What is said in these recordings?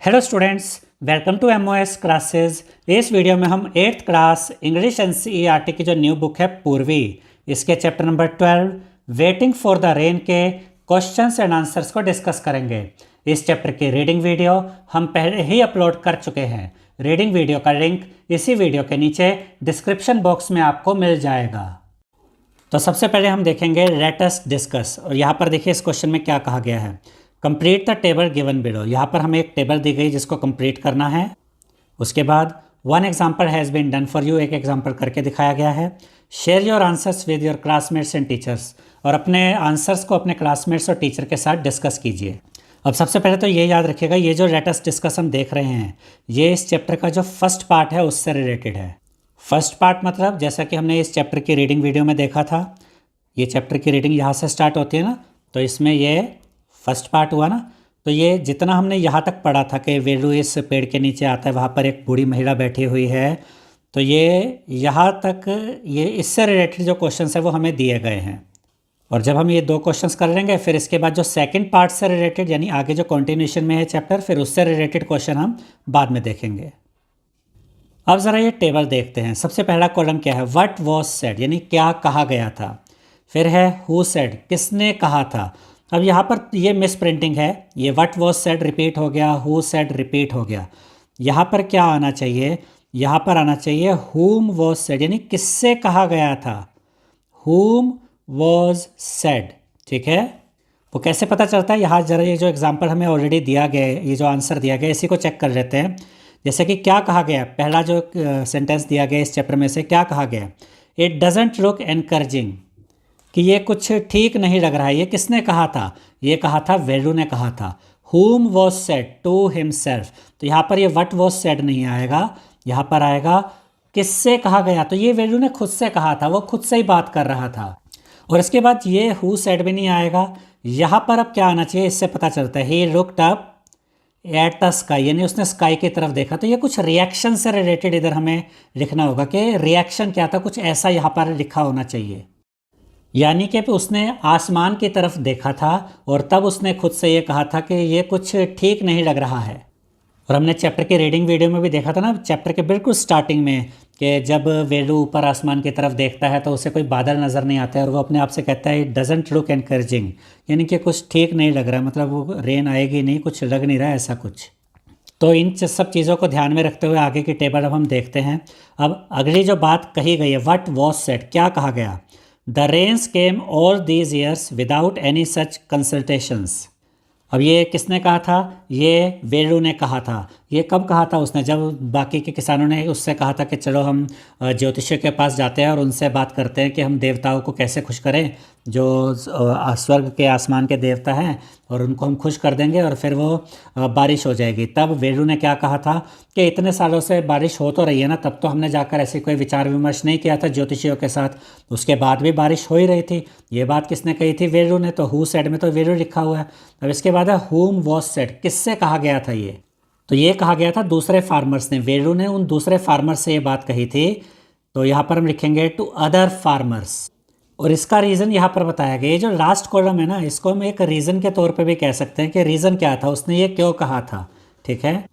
Hello students, welcome to MOS classes. इस वीडियो में हम 8th क्लास इंग्लिश एनसीईआरटी की जो न्यू बुक है पूर्वी, इसके chapter number 12 waiting for the rain के क्वेश्चंस एंड आंसर्स को डिस्कस करेंगे। इस चैप्टर की रीडिंग वीडियो हम पहले ही अपलोड कर चुके हैं। रीडिंग वीडियो का लिंक इसी वीडियो के नीचे डिस्क्रिप्शन बॉक्स में आपको मिल जाएगा। तो सबसे पहले हम देखेंगे लेट अस डिस्कस, और यहाँ पर देखिए इस क्वेश्चन में क्या कहा गया है। Complete the table given below. यहाँ पर हमें एक टेबल दी गई जिसको कंप्लीट करना है। उसके बाद one example has been done for you, एक एग्जाम्पल करके दिखाया गया है। Share your answers with your classmates and teachers, और अपने आंसर्स को अपने क्लासमेट्स और टीचर के साथ डिस्कस कीजिए। अब सबसे पहले तो ये याद रखिएगा, ये जो लेट अस डिस्कस हम देख रहे हैं ये इस चैप्टर का जो फर्स्ट पार्ट है उससे रिलेटेड है। फर्स्ट पार्ट मतलब जैसा कि हमने इस चैप्टर की रीडिंग वीडियो में देखा था, ये चैप्टर की रीडिंग यहाँ से स्टार्ट होती है ना, तो इसमें ये फर्स्ट पार्ट हुआ ना। तो ये जितना हमने यहाँ तक पढ़ा था कि वेलू इस पेड़ के नीचे आता है, वहाँ पर एक बूढ़ी महिला बैठी हुई है, तो ये यहाँ तक ये इससे रिलेटेड जो क्वेश्चंस है वो हमें दिए गए हैं। और जब हम ये दो क्वेश्चंस कर लेंगे फिर इसके बाद जो सेकंड पार्ट से रिलेटेड यानी आगे जो कंटिन्यूशन में है चैप्टर, फिर उससे रिलेटेड क्वेश्चन हम बाद में देखेंगे। अब ज़रा ये टेबल देखते हैं। सबसे पहला कॉलम क्या है, व्हाट वॉज सेड, यानी क्या कहा गया था। फिर है हु सेड, किसने कहा था। अब यहाँ पर ये मिस प्रिंटिंग है, ये व्हाट वॉज सेड रिपीट हो गया, हु सेड रिपीट हो गया। यहाँ पर क्या आना चाहिए, यहाँ पर आना चाहिए whom was said, यानी किससे कहा गया था। whom was said, ठीक है। वो कैसे पता चलता है, यहाँ जरा ये जो एग्जांपल हमें ऑलरेडी दिया गया है, ये जो आंसर दिया गया है इसी को चेक कर लेते हैं। जैसे कि क्या कहा गया, पहला जो सेंटेंस दिया गया इस चैप्टर में से क्या कहा गया, इट डजेंट लुक एनकरेजिंग, कि ये कुछ ठीक नहीं लग रहा है। ये किसने कहा था, ये कहा था वेलू ने कहा था। whom was said to himself, तो यहाँ पर ये what was said नहीं आएगा, यहाँ पर आएगा किससे कहा गया। तो ये वेलू ने खुद से कहा था, वो खुद से ही बात कर रहा था। और इसके बाद ये who said भी नहीं आएगा। यहाँ पर अब क्या आना चाहिए, इससे पता चलता है he looked up at the sky, यानी उसने स्काई की तरफ देखा। तो ये कुछ रिएक्शन से रिलेटेड इधर हमें लिखना होगा कि रिएक्शन क्या था, कुछ ऐसा यहाँ पर लिखा होना चाहिए। यानी कि उसने आसमान की तरफ देखा था और तब उसने खुद से ये कहा था कि ये कुछ ठीक नहीं लग रहा है। और हमने चैप्टर की रीडिंग वीडियो में भी देखा था ना, चैप्टर के बिल्कुल स्टार्टिंग में, कि जब वेलू ऊपर आसमान की तरफ देखता है तो उसे कोई बादल नज़र नहीं आता है और वो अपने आप से कहता है इट डजेंट लुक एनकरेजिंग, यानी कि कुछ ठीक नहीं लग रहा है, मतलब वो रेन आएगी नहीं, कुछ लग नहीं रहा है ऐसा कुछ। तो इन सब चीज़ों को ध्यान में रखते हुए आगे की टेबल अब हम देखते हैं। अब अगली जो बात कही गई है, व्हाट वॉज सेड, क्या कहा गया। The rains came all these years without any such consultations. अब ये किसने कहा था, ये वेलू ने कहा था। ये कब कहा था उसने, जब बाकी के किसानों ने उससे कहा था कि चलो हम ज्योतिषी के पास जाते हैं और उनसे बात करते हैं कि हम देवताओं को कैसे खुश करें, जो स्वर्ग के आसमान के देवता हैं, और उनको हम खुश कर देंगे और फिर वो बारिश हो जाएगी। तब वेलू ने क्या कहा था कि इतने सालों से बारिश हो तो रही है ना, तब तो हमने जाकर ऐसे कोई विचार विमर्श नहीं किया था ज्योतिषियों के साथ, उसके बाद भी बारिश हो ही रही थी। ये बात किसने कही थी, वेलू ने। तो हु सेड में तो वेलू लिखा हुआ है। अब इसके बाद है whom was said, किससे कहा गया था ये, तो ये कहा गया था दूसरे फार्मर्स ने। वेलू ने उन दूसरे फार्मर्स से ये बात कही थी, तो यहाँ पर हम लिखेंगे टू अदर फार्मर्स। और इसका रीज़न यहाँ पर बताया गया। ये जो लास्ट कॉलम है ना, इसको हम एक रीज़न के तौर पे भी कह सकते हैं कि रीज़न क्या था, उसने ये क्यों कहा था, ठीक है।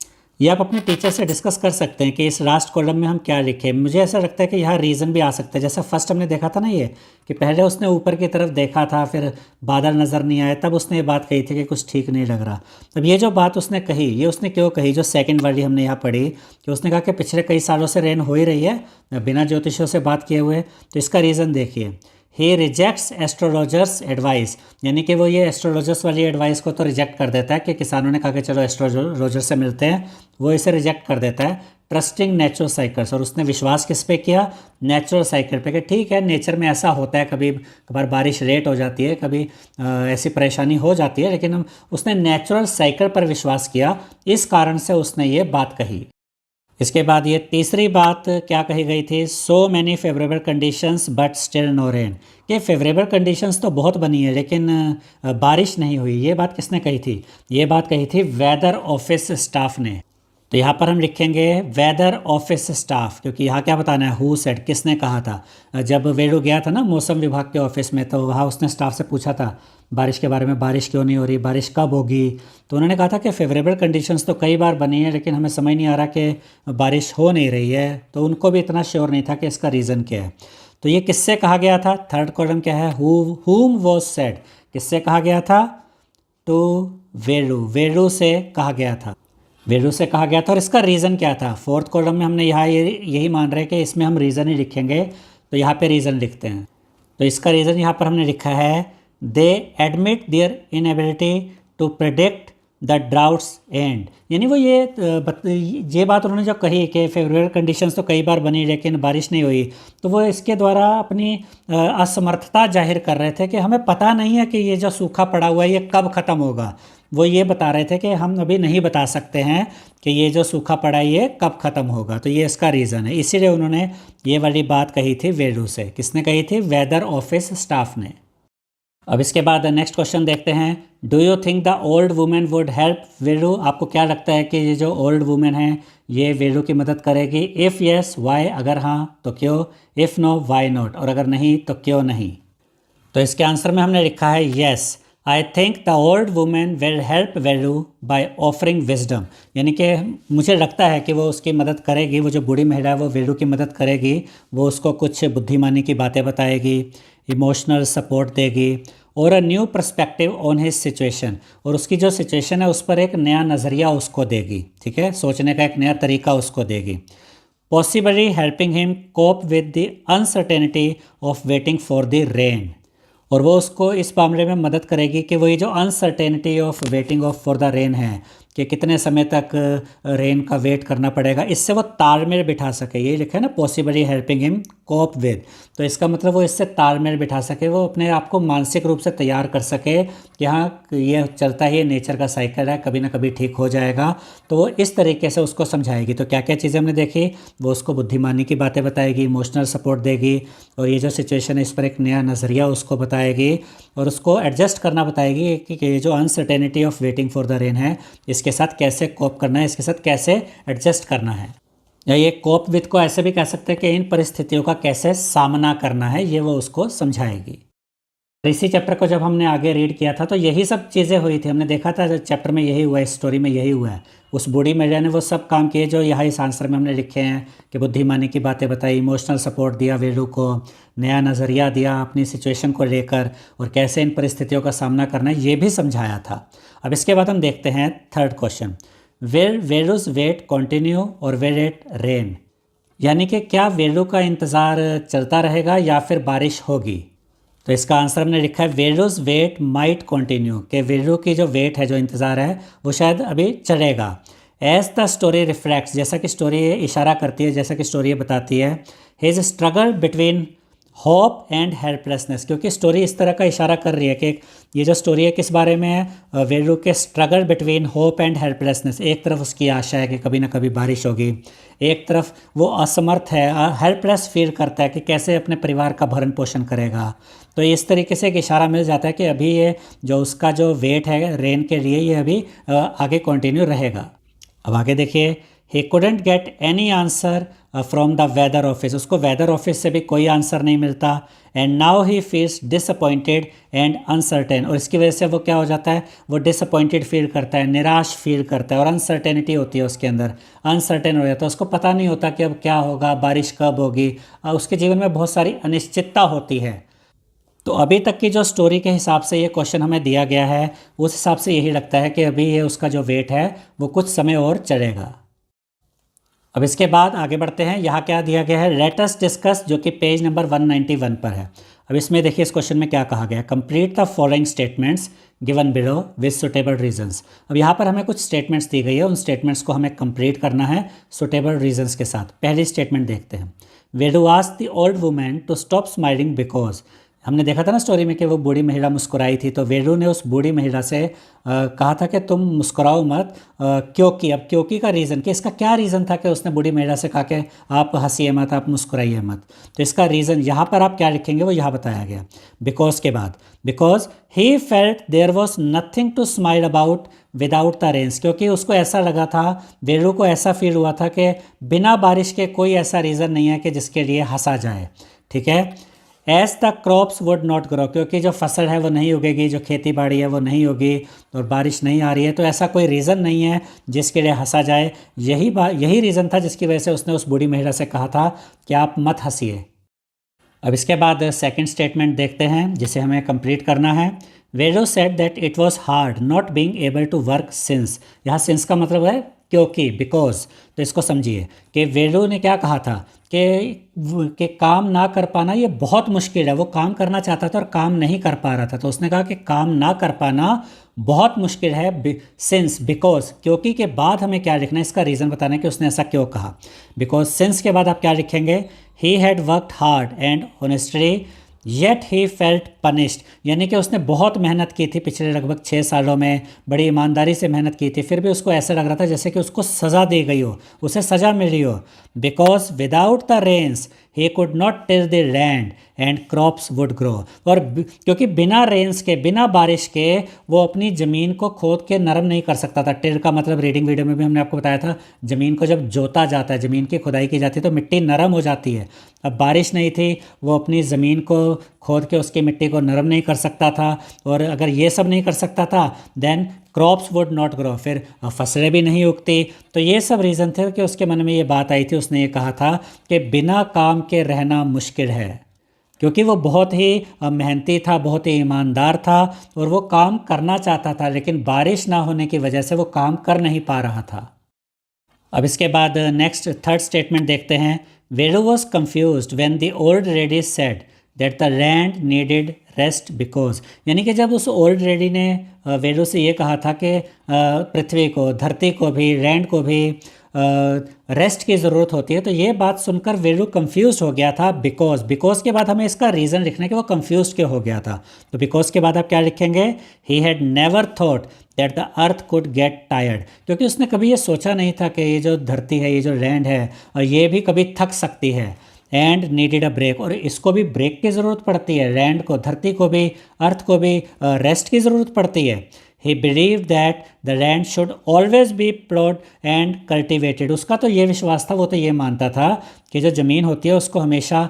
ये आप अपने टीचर से डिस्कस कर सकते हैं कि इस लास्ट कॉलम में हम क्या लिखें। मुझे ऐसा लगता है कि यहाँ रीज़न भी आ सकता है। जैसे फर्स्ट हमने देखा था ना ये, कि पहले उसने ऊपर की तरफ देखा था, फिर बादल नज़र नहीं आए, तब उसने ये बात कही थी कि कुछ ठीक नहीं लग रहा। अब ये जो बात उसने कही, ये उसने क्यों कही, जो सेकंड वाली हमने यहाँ पढ़ी, कि उसने कहा कि पिछले कई सालों से रेन हो ही रही है बिना ज्योतिषियों से बात किए हुए। तो इसका रीज़न देखिए, ही रिजेक्ट्स एस्ट्रोलॉजर्स एडवाइस, यानी कि वो ये एस्ट्रोलॉजर्स वाली एडवाइस को तो रिजेक्ट कर देता है कि किसानों ने कहा कि चलो एस्ट्रोलॉजर से मिलते हैं, वो इसे रिजेक्ट कर देता है। ट्रस्टिंग नेचुरल साइकिल्स, और उसने विश्वास किस पे किया, नेचुरल साइकिल पे, कि ठीक है नेचर में ऐसा होता है, कभी कभार बारिश लेट हो जाती है, कभी ऐसी परेशानी हो जाती है, लेकिन उसने नेचुरल साइकिल पर विश्वास किया, इस कारण से उसने ये बात कही। इसके बाद ये तीसरी बात क्या कही गई थी, so many favourable conditions but still no rain, कि फेवरेबल कंडीशंस तो बहुत बनी है लेकिन बारिश नहीं हुई। ये बात किसने कही थी, ये बात कही थी वेदर ऑफिस स्टाफ ने। तो यहाँ पर हम लिखेंगे वेदर ऑफिस स्टाफ, क्योंकि यहाँ क्या बताना है, हु सेड, किसने कहा था। जब वेलू गया था ना मौसम विभाग के ऑफिस में, तो वहाँ उसने स्टाफ से पूछा था बारिश के बारे में, बारिश क्यों नहीं हो रही, बारिश कब होगी। तो उन्होंने कहा था कि फेवरेबल कंडीशंस तो कई बार बनी है, लेकिन हमें समझ नहीं आ रहा कि बारिश हो नहीं रही है। तो उनको भी इतना श्योर नहीं था कि इसका रीज़न क्या है। तो ये किससे कहा गया था? थर्ड कॉलम क्या है? whom was said, किससे कहा गया था? टू वेरू, वेरू से कहा गया था, वेरू से कहा गया था। और इसका रीज़न क्या था? फोर्थ कॉलम में हमने यहाँ यही मान रहे हैं कि इसमें हम रीज़न ही लिखेंगे, तो यहाँ पे रीज़न लिखते हैं। तो इसका रीज़न यहाँ पर हमने लिखा है, they admit their inability to predict the droughts and. यानी वो ये बात उन्होंने जो कही कि फेवरेबल कंडीशंस तो कई बार बनी लेकिन बारिश नहीं हुई, तो वो इसके द्वारा अपनी असमर्थता जाहिर कर रहे थे कि हमें पता नहीं है कि ये जो सूखा पड़ा हुआ है ये कब ख़त्म होगा। वो ये बता रहे थे कि हम अभी नहीं बता सकते हैं कि ये जो सूखा पड़ा है ये कब ख़त्म होगा। तो ये इसका रीज़न है, इसीलिए उन्होंने ये वाली बात कही थी वेरू से। किसने कही थी? वेदर ऑफिस स्टाफ ने। अब इसके बाद नेक्स्ट क्वेश्चन देखते हैं, do you think the old women would help Veeru? आपको क्या लगता है कि ये जो ओल्ड वुमेन है ये वेरू की मदद करेगी? इफ़ येस वाई, अगर हाँ तो क्यों? इफ़ नो वाई नॉट, और अगर नहीं तो क्यों नहीं? तो इसके आंसर में हमने लिखा है yes, I think the old women will help Veeru by offering wisdom. यानी कि मुझे लगता है कि वो उसकी मदद करेगी, वो जो बूढ़ी महिला है वो वेरू की मदद करेगी, वो उसको कुछ बुद्धिमानी की बातें बताएगी, इमोशनल सपोर्ट देगी, और a new perspective on his situation, और उसकी जो सिचुएशन है उस पर एक नया नज़रिया उसको देगी, ठीक है, सोचने का एक नया तरीका उसको देगी। Possibly helping him cope with the uncertainty of waiting for the rain, और वो उसको इस मामले में मदद करेगी कि वो ये जो uncertainty of waiting of for the rain है कि कितने समय तक रेन का वेट करना पड़ेगा, इससे वो तालमेल बिठा सके। ये लिखा है ना, possibly helping him cope with, तो इसका मतलब वो इससे तालमेल बिठा सके, वो अपने आप को मानसिक रूप से तैयार कर सके कि हाँ ये चलता ही है, नेचर का साइकिल है, कभी ना कभी ठीक हो जाएगा। तो वो इस तरीके से उसको समझाएगी। तो क्या क्या चीज़ें हमने देखी, वो उसको बुद्धिमानी की बातें बताएगी, इमोशनल सपोर्ट देगी, और ये जो सिचुएशन है इस पर एक नया नज़रिया उसको बताएगी, और उसको एडजस्ट करना बताएगी कि ये जो uncertainty of waiting for the rain है इसके साथ कैसे कोप करना है, इसके साथ कैसे एडजस्ट करना है, या ये कोप विद को ऐसे भी कह सकते हैं कि इन परिस्थितियों का कैसे सामना करना है, ये वो उसको समझाएगी। इसी चैप्टर को जब हमने आगे रीड किया था तो यही सब चीज़ें हुई थी, हमने देखा था चैप्टर में यही हुआ है, स्टोरी में यही हुआ है। उस बूढ़ी महिला ने वो सब काम किए जो यहाँ इस आंसर में हमने लिखे हैं कि बुद्धिमानी की बातें बताई, इमोशनल सपोर्ट दिया वेरू को, नया नज़रिया दिया अपनी सिचुएशन को लेकर, और कैसे इन परिस्थितियों का सामना करना है ये भी समझाया था। अब इसके बाद हम देखते हैं third question, will Veeru's wait continue और विल इट रेन? यानी कि क्या वेरू का इंतज़ार चलता रहेगा या फिर बारिश होगी? तो इसका आंसर हमने लिखा है वेरूज वेट माइट कंटिन्यू, कि वेरू की जो वेट है, जो इंतज़ार है, वो शायद अभी चलेगा। एज द स्टोरी रिफ्लेक्ट्स, जैसा कि स्टोरी इशारा करती है, जैसा कि स्टोरी बताती है, his struggle between hope and helplessness, क्योंकि स्टोरी इस तरह का इशारा कर रही है कि ये जो स्टोरी है किस बारे में है, वेरू के struggle between hope and helplessness. एक तरफ उसकी आशा है कि कभी ना कभी बारिश होगी, एक तरफ वो असमर्थ है, हेल्पलेस फील करता है कि कैसे अपने परिवार का भरण पोषण करेगा। तो इस तरीके से एक इशारा मिल जाता है कि अभी ये जो उसका जो वेट है रेन के लिए ये अभी आगे कंटिन्यू रहेगा। अब आगे देखिए, he couldn't get any answer from the weather office, उसको वेदर ऑफिस से भी कोई आंसर नहीं मिलता। And now he feels disappointed and uncertain, और इसकी वजह से वो क्या हो जाता है, वो डिसअपॉइंटेड फील करता है, निराश फील करता है, और अनसर्टेनिटी होती है उसके अंदर, अनसर्टेन हो जाता है, उसको पता नहीं होता कि अब क्या होगा, बारिश कब होगी, उसके जीवन में बहुत सारी अनिश्चितता होती है। तो अभी तक की जो स्टोरी के हिसाब से ये क्वेश्चन हमें दिया गया है उस हिसाब से यही लगता है कि अभी ये उसका जो वेट है वो कुछ समय और चलेगा। अब इसके बाद आगे बढ़ते हैं, यहाँ क्या दिया गया है, लेट अस डिस्कस, जो कि पेज नंबर 191 पर है। अब इसमें देखिए इस क्वेश्चन में क्या कहा गया है, complete the following statements given below with suitable reasons. अब यहाँ पर हमें कुछ स्टेटमेंट्स दी गई है, उन स्टेटमेंट्स को हमें कंप्लीट करना है सुटेबल रीजंस के साथ। पहली स्टेटमेंट देखते हैं, Veeru asked the old woman to stop smiling because, हमने देखा था ना स्टोरी में कि वो बूढ़ी महिला मुस्कुराई थी, तो वेरू ने उस बूढ़ी महिला से कहा था कि तुम मुस्कुराओ मत, क्योंकि, अब क्योंकि का रीज़न, कि इसका क्या रीज़न था कि उसने बूढ़ी महिला से कहा कि आप हंसिए मत, आप मुस्कुराइए मत। तो इसका रीज़न यहाँ पर आप क्या लिखेंगे वो यहाँ बताया गया, बिकॉज के बाद, because he felt there was nothing to smile about without the rains, क्योंकि उसको ऐसा लगा था, वेरू को ऐसा फील हुआ था कि बिना बारिश के कोई ऐसा रीज़न नहीं है कि जिसके लिए हंसा जाए, ठीक है। As the crops would not grow, क्योंकि जो फसल है वो नहीं उगेगी, जो खेती बाड़ी है वो नहीं होगी और बारिश नहीं आ रही है, तो ऐसा कोई रीज़न नहीं है जिसके लिए हंसा जाए। यही रीज़न था जिसकी वजह से उसने उस बूढ़ी महिला से कहा था कि आप मत हंसिए। अब इसके बाद सेकंड स्टेटमेंट देखते हैं जिसे हमें कंप्लीट करना है। Veeru said that it was hard not being able to work since. यहाँ सिंस का मतलब है क्योंकि, बिकॉज। तो इसको समझिए कि वेरो ने क्या कहा था कि काम ना कर पाना ये बहुत मुश्किल है। वो काम करना चाहता था और काम नहीं कर पा रहा था, तो उसने कहा कि काम ना कर पाना बहुत मुश्किल है। सिंस, बिकॉज, क्योंकि के बाद हमें क्या लिखना है, इसका रीज़न बताना है कि उसने ऐसा क्यों कहा। बिकॉज सिंस के बाद आप क्या लिखेंगे, he had worked hard and honestly yet he felt punished, यानी कि उसने बहुत मेहनत की थी पिछले लगभग 6 सालों में, बड़ी ईमानदारी से मेहनत की थी, फिर भी उसको ऐसा लग रहा था जैसे कि उसको सज़ा दी गई हो, उसे सज़ा मिली हो। Because without the rains he could not till the land and crops would grow. और क्योंकि बिना रेन्स के, बिना बारिश के वो अपनी ज़मीन को खोद के नरम नहीं कर सकता था। टिल का मतलब रीडिंग वीडियो में भी हमने आपको बताया था, ज़मीन को जब जोता जाता है, ज़मीन की खुदाई की जाती है तो मिट्टी नरम हो जाती है। अब बारिश नहीं थी, वो अपनी ज़मीन को खोद के उसकी मिट्टी को नरम नहीं कर सकता था, और अगर ये सब नहीं कर सकता था then crops would not grow, फिर फसलें भी नहीं उगती। तो ये सब रीज़न थे कि उसके मन में ये बात आई थी। उसने ये कहा था कि बिना काम के रहना मुश्किल है, क्योंकि वो बहुत ही मेहनती था, बहुत ही ईमानदार था और वो काम करना चाहता था, लेकिन बारिश ना होने की वजह से वो काम कर नहीं पा रहा था। अब इसके बाद नेक्स्ट थर्ड स्टेटमेंट देखते हैं। Veeru was confused when the old lady said that the land needed rest because, यानी कि जब उस ओल्ड लेडी ने वेरू से ये कहा था कि पृथ्वी को, धरती को भी, लैंड को भी रेस्ट की ज़रूरत होती है, तो ये बात सुनकर वेरू कंफ्यूज हो गया था। बिकॉज के बाद हमें इसका रीज़न लिखना है कि वो कंफ्यूज क्यों हो गया था। तो बिकॉज के बाद आप क्या लिखेंगे, he had never thought that the earth could get tired, क्योंकि उसने कभी ये सोचा नहीं था कि ये जो धरती है, ये जो लैंड है, और ये भी कभी थक सकती है। एंड नीडेड अ ब्रेक, और इसको भी ब्रेक की ज़रूरत पड़ती है, लैंड को, धरती को भी, अर्थ को भी रेस्ट की ज़रूरत पड़ती है। ही believe that the land should always be ploughed and cultivated, उसका तो ये विश्वास था, वो तो ये मानता था कि जो ज़मीन होती है उसको हमेशा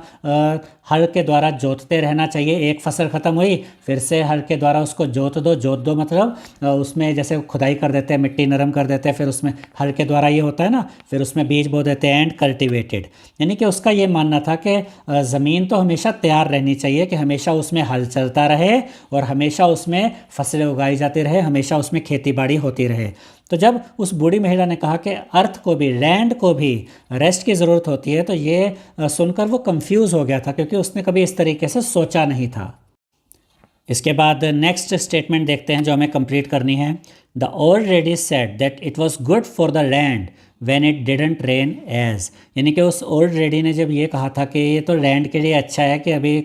हल के द्वारा जोतते रहना चाहिए। एक फसल ख़त्म हुई, फिर से हल के द्वारा उसको जोत दो मतलब उसमें जैसे खुदाई कर देते हैं, मिट्टी नरम कर देते हैं, फिर उसमें हल के द्वारा ये होता है ना, फिर उसमें बीज बो देते हैं। एंड कल्टिवेटेड, यानी कि उसका ये मानना था कि ज़मीन तो हमेशा तैयार रहनी चाहिए, कि हमेशा उसमें हल चलता रहे और हमेशा उसमें फसलें उगाई जाती रहे, हमेशा उसमें खेती बाड़ी होती रहे। तो जब उस बूढ़ी महिला ने कहा कि अर्थ को भी, लैंड को भी रेस्ट की ज़रूरत होती है, तो ये सुनकर वो कंफ्यूज हो गया था, क्योंकि उसने कभी इस तरीके से सोचा नहीं था। इसके बाद नेक्स्ट स्टेटमेंट देखते हैं जो हमें कंप्लीट करनी है। The old lady said that it was good for the land when it didn't rain as, यानी कि उस ओल्ड लेडी ने जब ये कहा था कि ये तो लैंड के लिए अच्छा है कि अभी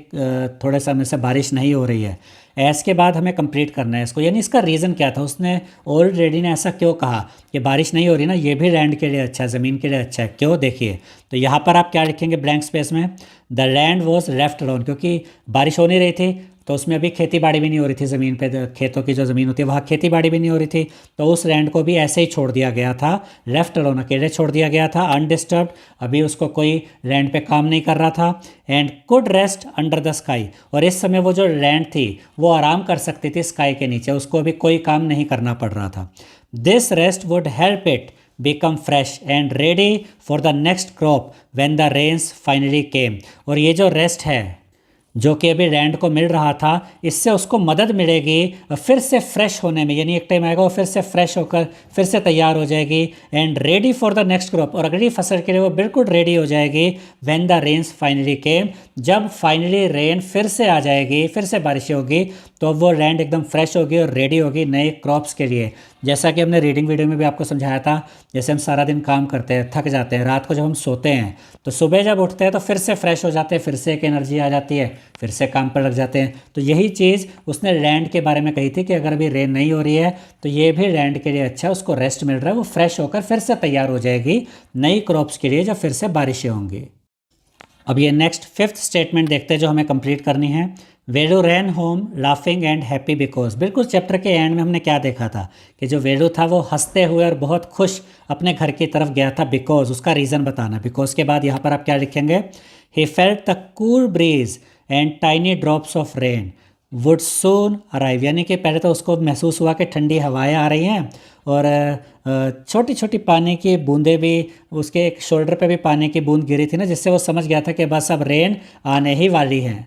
थोड़े समय से बारिश नहीं हो रही है। एस के बाद हमें कंप्लीट करना है इसको, यानी इसका रीज़न क्या था, उसने ओल्ड लेडी ने ऐसा क्यों कहा कि बारिश नहीं हो रही ना, ये भी लैंड के लिए अच्छा है, ज़मीन के लिए अच्छा है, क्यों, देखिए। तो यहाँ पर आप क्या लिखेंगे ब्लैंक स्पेस में, the land was left alone, क्योंकि बारिश हो नहीं रही थी तो उसमें अभी खेती बाड़ी भी नहीं हो रही थी, ज़मीन पे खेतों की जो ज़मीन होती है वहाँ खेती बाड़ी भी नहीं हो रही थी, तो उस लैंड को भी ऐसे ही छोड़ दिया गया था, लेफ्ट अलोन, अकेले छोड़ दिया गया था, अनडिस्टर्ब्ड, अभी उसको कोई लैंड पे काम नहीं कर रहा था। And could rest under the sky, और इस समय वो जो लैंड थी वो आराम कर सकती थी स्काई के नीचे, उसको अभी कोई काम नहीं करना पड़ रहा था। This rest would help it become fresh and ready for the next crop when the rains finally came, और ये जो रेस्ट है जो कि अभी लैंड को मिल रहा था, इससे उसको मदद मिलेगी फिर से फ्रेश होने में, यानी एक टाइम आएगा वो फिर से फ्रेश होकर फिर से तैयार हो जाएगी। And ready for the next crop, और अगली फसल के लिए वो बिल्कुल रेडी हो जाएगी। When the rains finally came, जब फाइनली रेन फिर से आ जाएगी, फिर से बारिश होगी, तो वो लैंड एकदम फ्रेश होगी और रेडी होगी नए क्रॉप्स के लिए। जैसा कि हमने रीडिंग वीडियो में भी आपको समझाया था, जैसे हम सारा दिन काम करते हैं, थक जाते हैं, रात को जब हम सोते हैं तो सुबह जब उठते हैं तो फिर से फ्रेश हो जाते हैं, फिर से एक एनर्जी आ जाती है, फिर से काम पर लग जाते हैं। तो यही चीज़ उसने लैंड के बारे में कही थी कि अगर अभी रेन नहीं हो रही है तो ये भी लैंड के लिए अच्छा है, उसको रेस्ट मिल रहा है, वो फ्रेश होकर फिर से तैयार हो जाएगी नई क्रॉप्स के लिए जब फिर से बारिशें होंगी। अब ये नेक्स्ट फिफ्थ स्टेटमेंट देखते हैं जो हमें कंप्लीट करनी है। Veeru ran home laughing and happy because, बिल्कुल चैप्टर के एंड में हमने क्या देखा था कि जो वेरू था वो हंसते हुए और बहुत खुश अपने घर की तरफ गया था, बिकॉज, उसका रीज़न बताना। बिकॉज के बाद यहाँ पर आप क्या लिखेंगे, he felt the cool breeze and tiny drops of rain would soon arrive, यानी कि पहले तो उसको महसूस हुआ कि ठंडी हवाएं आ रही हैं और छोटी छोटी पानी की बूंदें भी, उसके एक शोल्डर पे भी पानी की बूंद गिरी थी ना, जिससे वो समझ गया था कि बस अब रेन आने ही वाली है।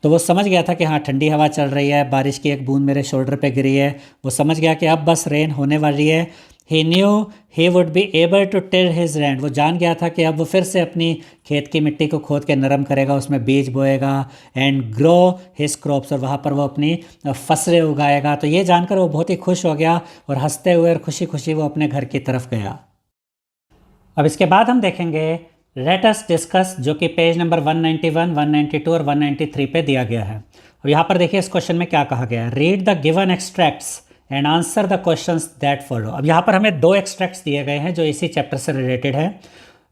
तो वो समझ गया था कि हाँ ठंडी हवा चल रही है, बारिश की एक बूंद मेरे शोल्डर पे गिरी है, वो समझ गया कि अब बस रेन होने वाली है। He knew he would be able to till his land, वो जान गया था कि अब वो फिर से अपनी खेत की मिट्टी को खोद के नरम करेगा, उसमें बीज बोएगा, एंड ग्रो हिज क्रॉप्स, और वहाँ पर वो अपनी फसलें उगाएगा। तो ये जानकर वो बहुत ही खुश हो गया और हंसते हुए और खुशी खुशी वो अपने घर की तरफ गया। अब इसके बाद हम देखेंगे लेट अस डिस्कस, जो कि पेज नंबर 191, 192 और 193 पे दिया गया है। और यहाँ पर देखिए इस क्वेश्चन में क्या कहा गया है, read the given extracts and answer the questions that follow. अब यहाँ पर हमें दो एक्सट्रैक्ट्स दिए गए हैं जो इसी चैप्टर से रिलेटेड है,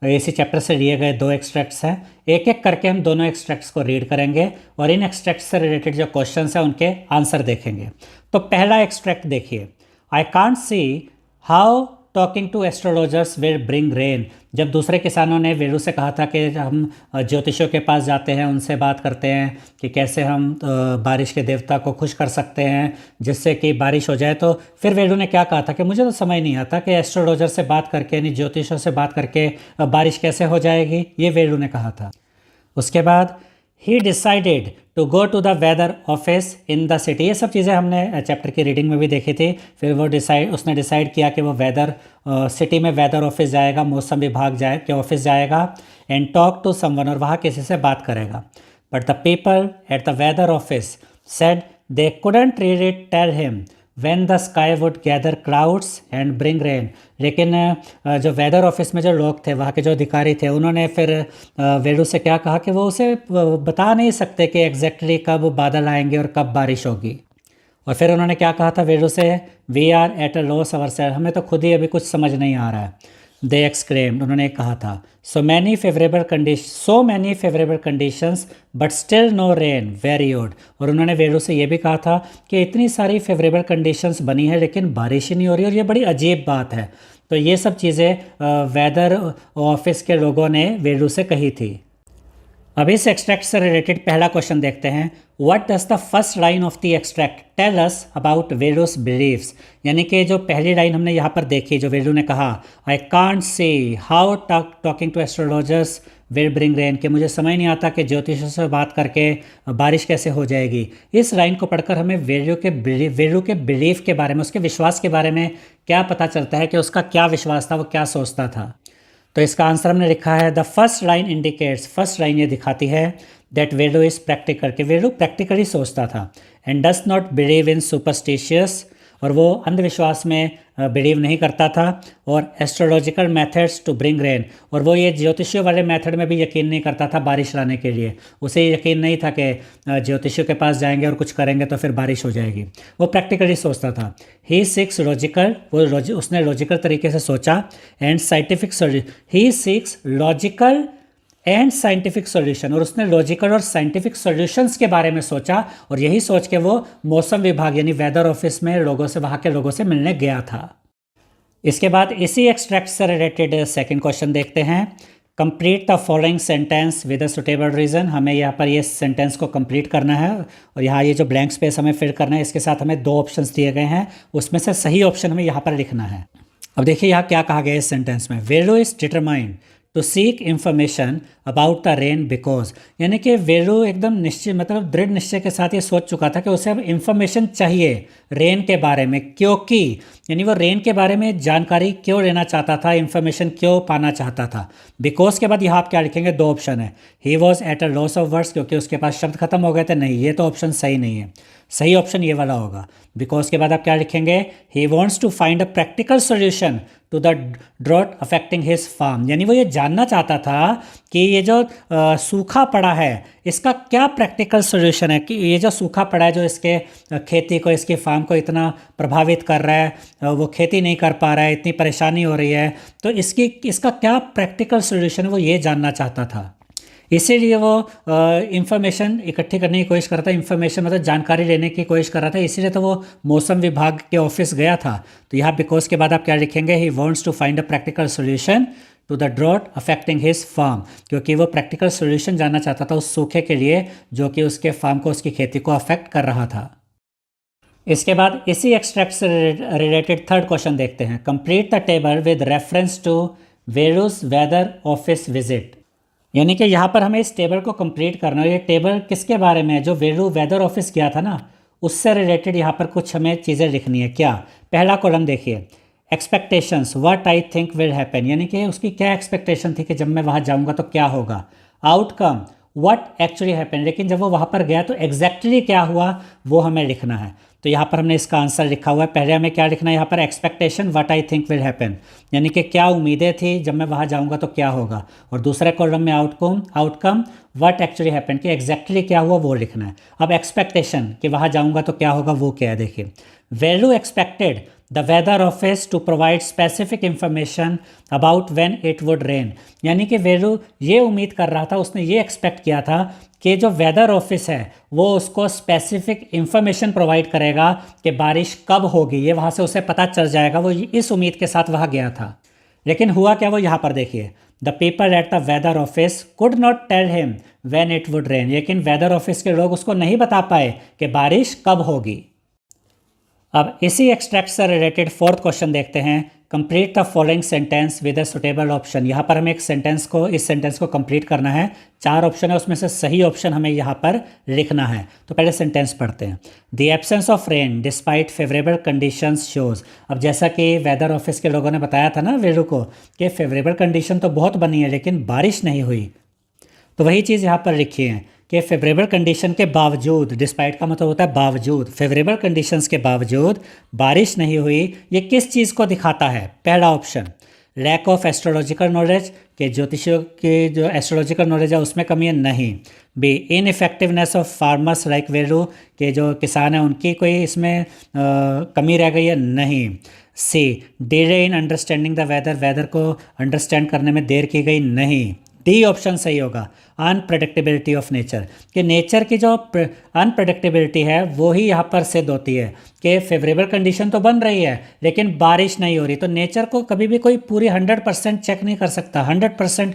इसी चैप्टर से लिए गए दो एक्सट्रैक्ट्स हैं। एक एक करके हम दोनों एक्सट्रैक्ट्स को रीड करेंगे और इन एक्सट्रैक्ट्स से रिलेटेड जो क्वेश्चंस हैं उनके आंसर देखेंगे। तो पहला एक्सट्रैक्ट देखिए, I can't see how talking to astrologers will bring rain. जब दूसरे किसानों ने वेरू से कहा था कि हम ज्योतिषियों के पास जाते हैं, उनसे बात करते हैं कि कैसे हम बारिश के देवता को खुश कर सकते हैं जिससे कि बारिश हो जाए, तो फिर वेरू ने क्या कहा था कि मुझे तो समझ नहीं आता कि एस्ट्रोलॉजर से बात करके, यानी ज्योतिषों से बात करके बारिश कैसे हो जाएगी, ये वेरू ने कहा था। उसके बाद he decided to go to the weather office in the city. ये सब चीज़ें हमने चैप्टर की रीडिंग में भी देखी थी। फिर वो उसने डिसाइड किया कि वो सिटी में वेदर ऑफिस जाएगा, मौसम विभाग के ऑफिस जाएगा, एंड टॉक टू समवन, और वहाँ किसी से बात करेगा। But the people at the weather office said they couldn't really tell him when the sky would gather clouds and bring rain। लेकिन जो वेदर ऑफिस में जो लोग थे, वहाँ के जो अधिकारी थे, उन्होंने फिर वेरू से क्या कहा कि वो उसे बता नहीं सकते कि एग्जैक्टली कब बादल आएंगे और कब बारिश होगी। और फिर उन्होंने क्या कहा था वेरू से, we are at a loss ourselves, हमें तो खुद ही अभी कुछ समझ नहीं आ रहा है। दे एक्सक्लेम्ड, उन्होंने कहा था, so many favourable conditions but still no rain, very odd. और उन्होंने वेरू से ये भी कहा था कि इतनी सारी फेवरेबल कंडीशंस बनी है लेकिन बारिश ही नहीं हो रही, और ये बड़ी अजीब बात है। तो ये सब चीज़ें वेदर ऑफिस के लोगों ने वेरू से कही थी। अब इस एक्सट्रैक्ट से रिलेटेड पहला क्वेश्चन देखते हैं, what does the first line of the extract tell us about Veeru's believes. यानी कि जो पहली लाइन हमने यहाँ पर देखी, जो वेरू ने कहा, I can't see how talking to astrologers will bring rain, कि मुझे समझ नहीं आता कि ज्योतिषों से बात करके बारिश कैसे हो जाएगी। इस लाइन को पढ़कर हमें वेरू के बिलीफ के बारे में, उसके विश्वास के बारे में क्या पता चलता है कि उसका क्या विश्वास था, वो क्या सोचता था। तो इसका आंसर हमने लिखा है, the first line indicates, first line ये दिखाती है दैट वेरू इज़ प्रैक्टिकल, कि वेरू प्रैक्टिकली सोचता था, and does not believe in superstitious, और वो अंधविश्वास में बिलीव नहीं करता था, और astrological methods to bring rain, और वो ये ज्योतिषियों वाले मेथड में भी यकीन नहीं करता था बारिश लाने के लिए। उसे यकीन नहीं था कि ज्योतिषियों के पास जाएंगे और कुछ करेंगे तो फिर बारिश हो जाएगी, वो प्रैक्टिकली सोचता था। ही सीक्स लॉजिकल, उसने लॉजिकल तरीके से सोचा, and scientific he seeks logical and scientific solution, और उसने लॉजिकल और साइंटिफिक सॉल्यूशंस के बारे में सोचा, और यही सोच के वो मौसम विभाग यानी वेदर ऑफिस में वहाँ के लोगों से मिलने गया था। इसके बाद इसी एक्सट्रैक्ट से रिलेटेड सेकंड क्वेश्चन देखते हैं, complete the following sentence with a suitable reason. हमें यहाँ पर ये सेंटेंस को कंप्लीट करना है, और यहाँ ये जो ब्लैंक स्पेस हमें फिल करना है, इसके साथ हमें दो ऑप्शंस दिए गए हैं, उसमें से सही ऑप्शन हमें यहाँ पर लिखना है। अब देखिए यहाँ क्या कहा गया है इस सेंटेंस में, Veeru is determined to seek information about the rain because, यानी कि वेरू एकदम निश्चय, मतलब दृढ़ निश्चय के साथ ये सोच चुका था कि उसे अब इन्फॉर्मेशन चाहिए रेन के बारे में, क्योंकि यानी वो रेन के बारे में जानकारी क्यों लेना चाहता था, इन्फॉर्मेशन क्यों पाना चाहता था। बिकॉज के बाद यहाँ आप क्या लिखेंगे, दो ऑप्शन है, he was at a loss of words, क्योंकि उसके पास शब्द खत्म हो गए थे, नहीं ये तो ऑप्शन सही नहीं है, सही ऑप्शन ये वाला होगा। बिकॉज के बाद आप क्या लिखेंगे, he wants to find a practical solution to the drought affecting his farm, यानी वो ये जानना चाहता था कि ये जो सूखा पड़ा है इसका क्या प्रैक्टिकल सोल्यूशन है, कि ये जो सूखा पड़ा है जो इसके खेती को, इसकी फार्म को इतना प्रभावित कर रहा है, वो खेती नहीं कर पा रहा है, इतनी परेशानी हो रही है, तो इसका क्या प्रैक्टिकल सोल्यूशन है वो ये जानना चाहता था। इसीलिए वो इंफॉर्मेशन इकट्ठी करने की कोशिश कर रहा था, इंफॉर्मेशन मतलब जानकारी लेने की कोशिश कर रहा था, इसीलिए तो वो मौसम विभाग के ऑफिस गया था। तो यहाँ बिकॉज के बाद आप क्या लिखेंगे, he wants to find a practical solution to the drought affecting his farm, क्योंकि वो प्रैक्टिकल सोल्यूशन जानना चाहता था उस सूखे के लिए जो कि उसके फार्म को, उसकी खेती को अफेक्ट कर रहा था। इसके बाद इसी एक्सट्रैक्ट से रिलेटेड थर्ड क्वेश्चन देखते हैं। Complete the table with reference to Veeru's weather office visit. यानी कि यहाँ पर हमें इस टेबल को कंप्लीट करना है। ये टेबल किसके बारे में है? जो वेरू वेदर ऑफिस गया था ना, उससे रिलेटेड यहाँ पर कुछ हमें चीज़ें लिखनी है। क्या? पहला कॉलम देखिए, expectations, what I think will happen, यानी कि उसकी क्या एक्सपेक्टेशन थी कि जब मैं वहाँ जाऊँगा तो क्या होगा। आउटकम, व्हाट एक्चुअली हैपन, लेकिन जब वो वहाँ पर गया तो एग्जैक्टली क्या हुआ वो हमें लिखना है। तो यहाँ पर हमने इसका आंसर लिखा हुआ है। पहले हमें क्या लिखना है यहाँ पर? Expectation, what I think will happen, यानी कि क्या उम्मीदें थी जब मैं वहाँ जाऊँगा तो क्या होगा। और दूसरे कॉलम में आउटकम व्हाट एक्चुअली हैपन, कि एग्जैक्टली क्या हुआ वो लिखना है। अब एक्सपेक्टेशन कि वहाँ जाऊँगा तो क्या होगा वो क्या है, देखिए। Velu expected the weather office to provide specific information about when it would rain, यानी कि वेलू ये उम्मीद कर रहा था, उसने ये एक्सपेक्ट किया था कि जो वेदर ऑफिस है वो उसको स्पेसिफिक इंफॉर्मेशन प्रोवाइड करेगा कि बारिश कब होगी, ये वहाँ से उसे पता चल जाएगा। वो इस उम्मीद के साथ वहाँ गया था। लेकिन हुआ क्या? वो यहाँ पर देखिए, the people at the weather office could not tell him when it would rain, लेकिन वेदर ऑफिस के लोग उसको नहीं बता पाए कि बारिश कब होगी। अब इसी एक्सट्रैक्ट से रिलेटेड फोर्थ क्वेश्चन देखते हैं। Complete the following sentence with a suitable option. यहाँ पर हमें इस सेंटेंस को कंप्लीट करना है। 4 ऑप्शन है, उसमें से सही ऑप्शन हमें यहाँ पर लिखना है। तो पहले सेंटेंस पढ़ते हैं। The absence of rain despite favourable conditions shows. अब जैसा कि वेदर ऑफिस के लोगों ने बताया था ना वेरू को कि फेवरेबल कंडीशन तो बहुत बनी है लेकिन बारिश नहीं हुई, तो वही चीज़ यहाँ पर लिखी है कि फेवरेबल कंडीशन के बावजूद, डिस्पाइट का मतलब होता है बावजूद, फेवरेबल कंडीशंस के बावजूद बारिश नहीं हुई। ये किस चीज़ को दिखाता है? पहला option, lack of astrological knowledge, के ज्योतिषियों के जो एस्ट्रोलॉजिकल नॉलेज है उसमें कमी है, नहीं। B, ineffectiveness of farmers like Veeru, के जो किसान हैं उनकी कोई इसमें कमी रह गई है, नहीं। C, delay in understanding the weather, weather को अंडरस्टैंड करने में देर की गई, नहीं। डी ऑप्शन सही होगा, अनप्रडिक्टेबिलिटी ऑफ नेचर, कि नेचर की जो अनप्रडिक्टेबिलिटी है वो ही यहाँ पर सिद्ध होती है कि फेवरेबल कंडीशन तो बन रही है लेकिन बारिश नहीं हो रही। तो नेचर को कभी भी कोई पूरी 100% चेक नहीं कर सकता, 100%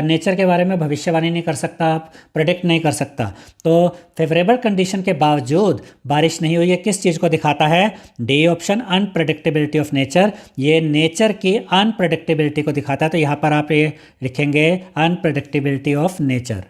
नेचर के बारे में भविष्यवाणी नहीं कर सकता, प्रेडिक्ट नहीं कर सकता। तो फेवरेबल कंडीशन के बावजूद बारिश नहीं हुई है, किस चीज़ को दिखाता है? D option, unpredictability of nature, ये नेचर की अनप्रडिक्टेबिलिटी को दिखाता है। तो यहाँ पर आप ये लिखेंगे अनप्रडिक्टेबिलिटी ऑफ नेचर।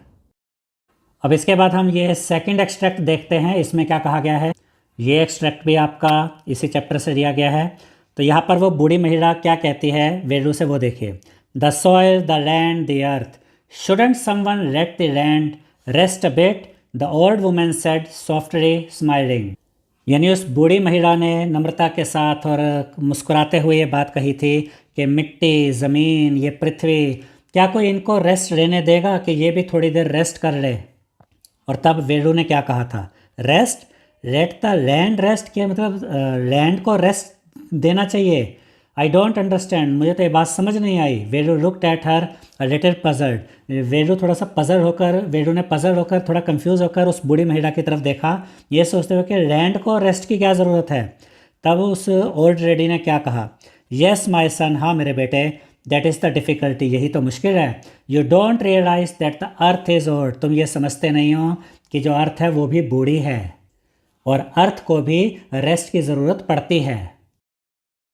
अब इसके बाद हम ये सेकंड एक्सट्रैक्ट देखते हैं, इसमें क्या कहा गया है। ये एक्सट्रैक्ट भी आपका इसी चैप्टर से लिया गया है। तो यहाँ पर वो बूढ़ी महिला क्या कहती है वेरू से, वो देखिए। The soil, the land, the earth, shouldn't someone let the land rest a bit, the old women said softly smiling, यानी उस बूढ़ी महिला ने नम्रता के साथ और मुस्कुराते हुए ये बात कही थी कि मिट्टी, ज़मीन, ये पृथ्वी, क्या कोई इनको रेस्ट लेने देगा कि ये भी थोड़ी देर रेस्ट कर ले। और तब वेरू ने क्या कहा था? Rest, let the land rest, के मतलब लैंड को रेस्ट देना चाहिए। आई डोंट अंडरस्टैंड, मुझे तो ये बात समझ नहीं आई। Veeru looked at her a little puzzled, Veeru थोड़ा सा वेरू ने पजल होकर, थोड़ा कंफ्यूज होकर उस बूढ़ी महिला की तरफ देखा, ये सोचते हुए कि लैंड को रेस्ट की क्या ज़रूरत है। तब उस ओल्ड लेडी ने क्या कहा? येस माई सन, हाँ मेरे बेटे, दैट इज़ द डिफ़िकल्टी, यही तो मुश्किल है। You don't realise that the earth is old, तुम ये समझते नहीं हो कि जो अर्थ है वो भी बूढ़ी है और अर्थ को भी रेस्ट की ज़रूरत पड़ती है।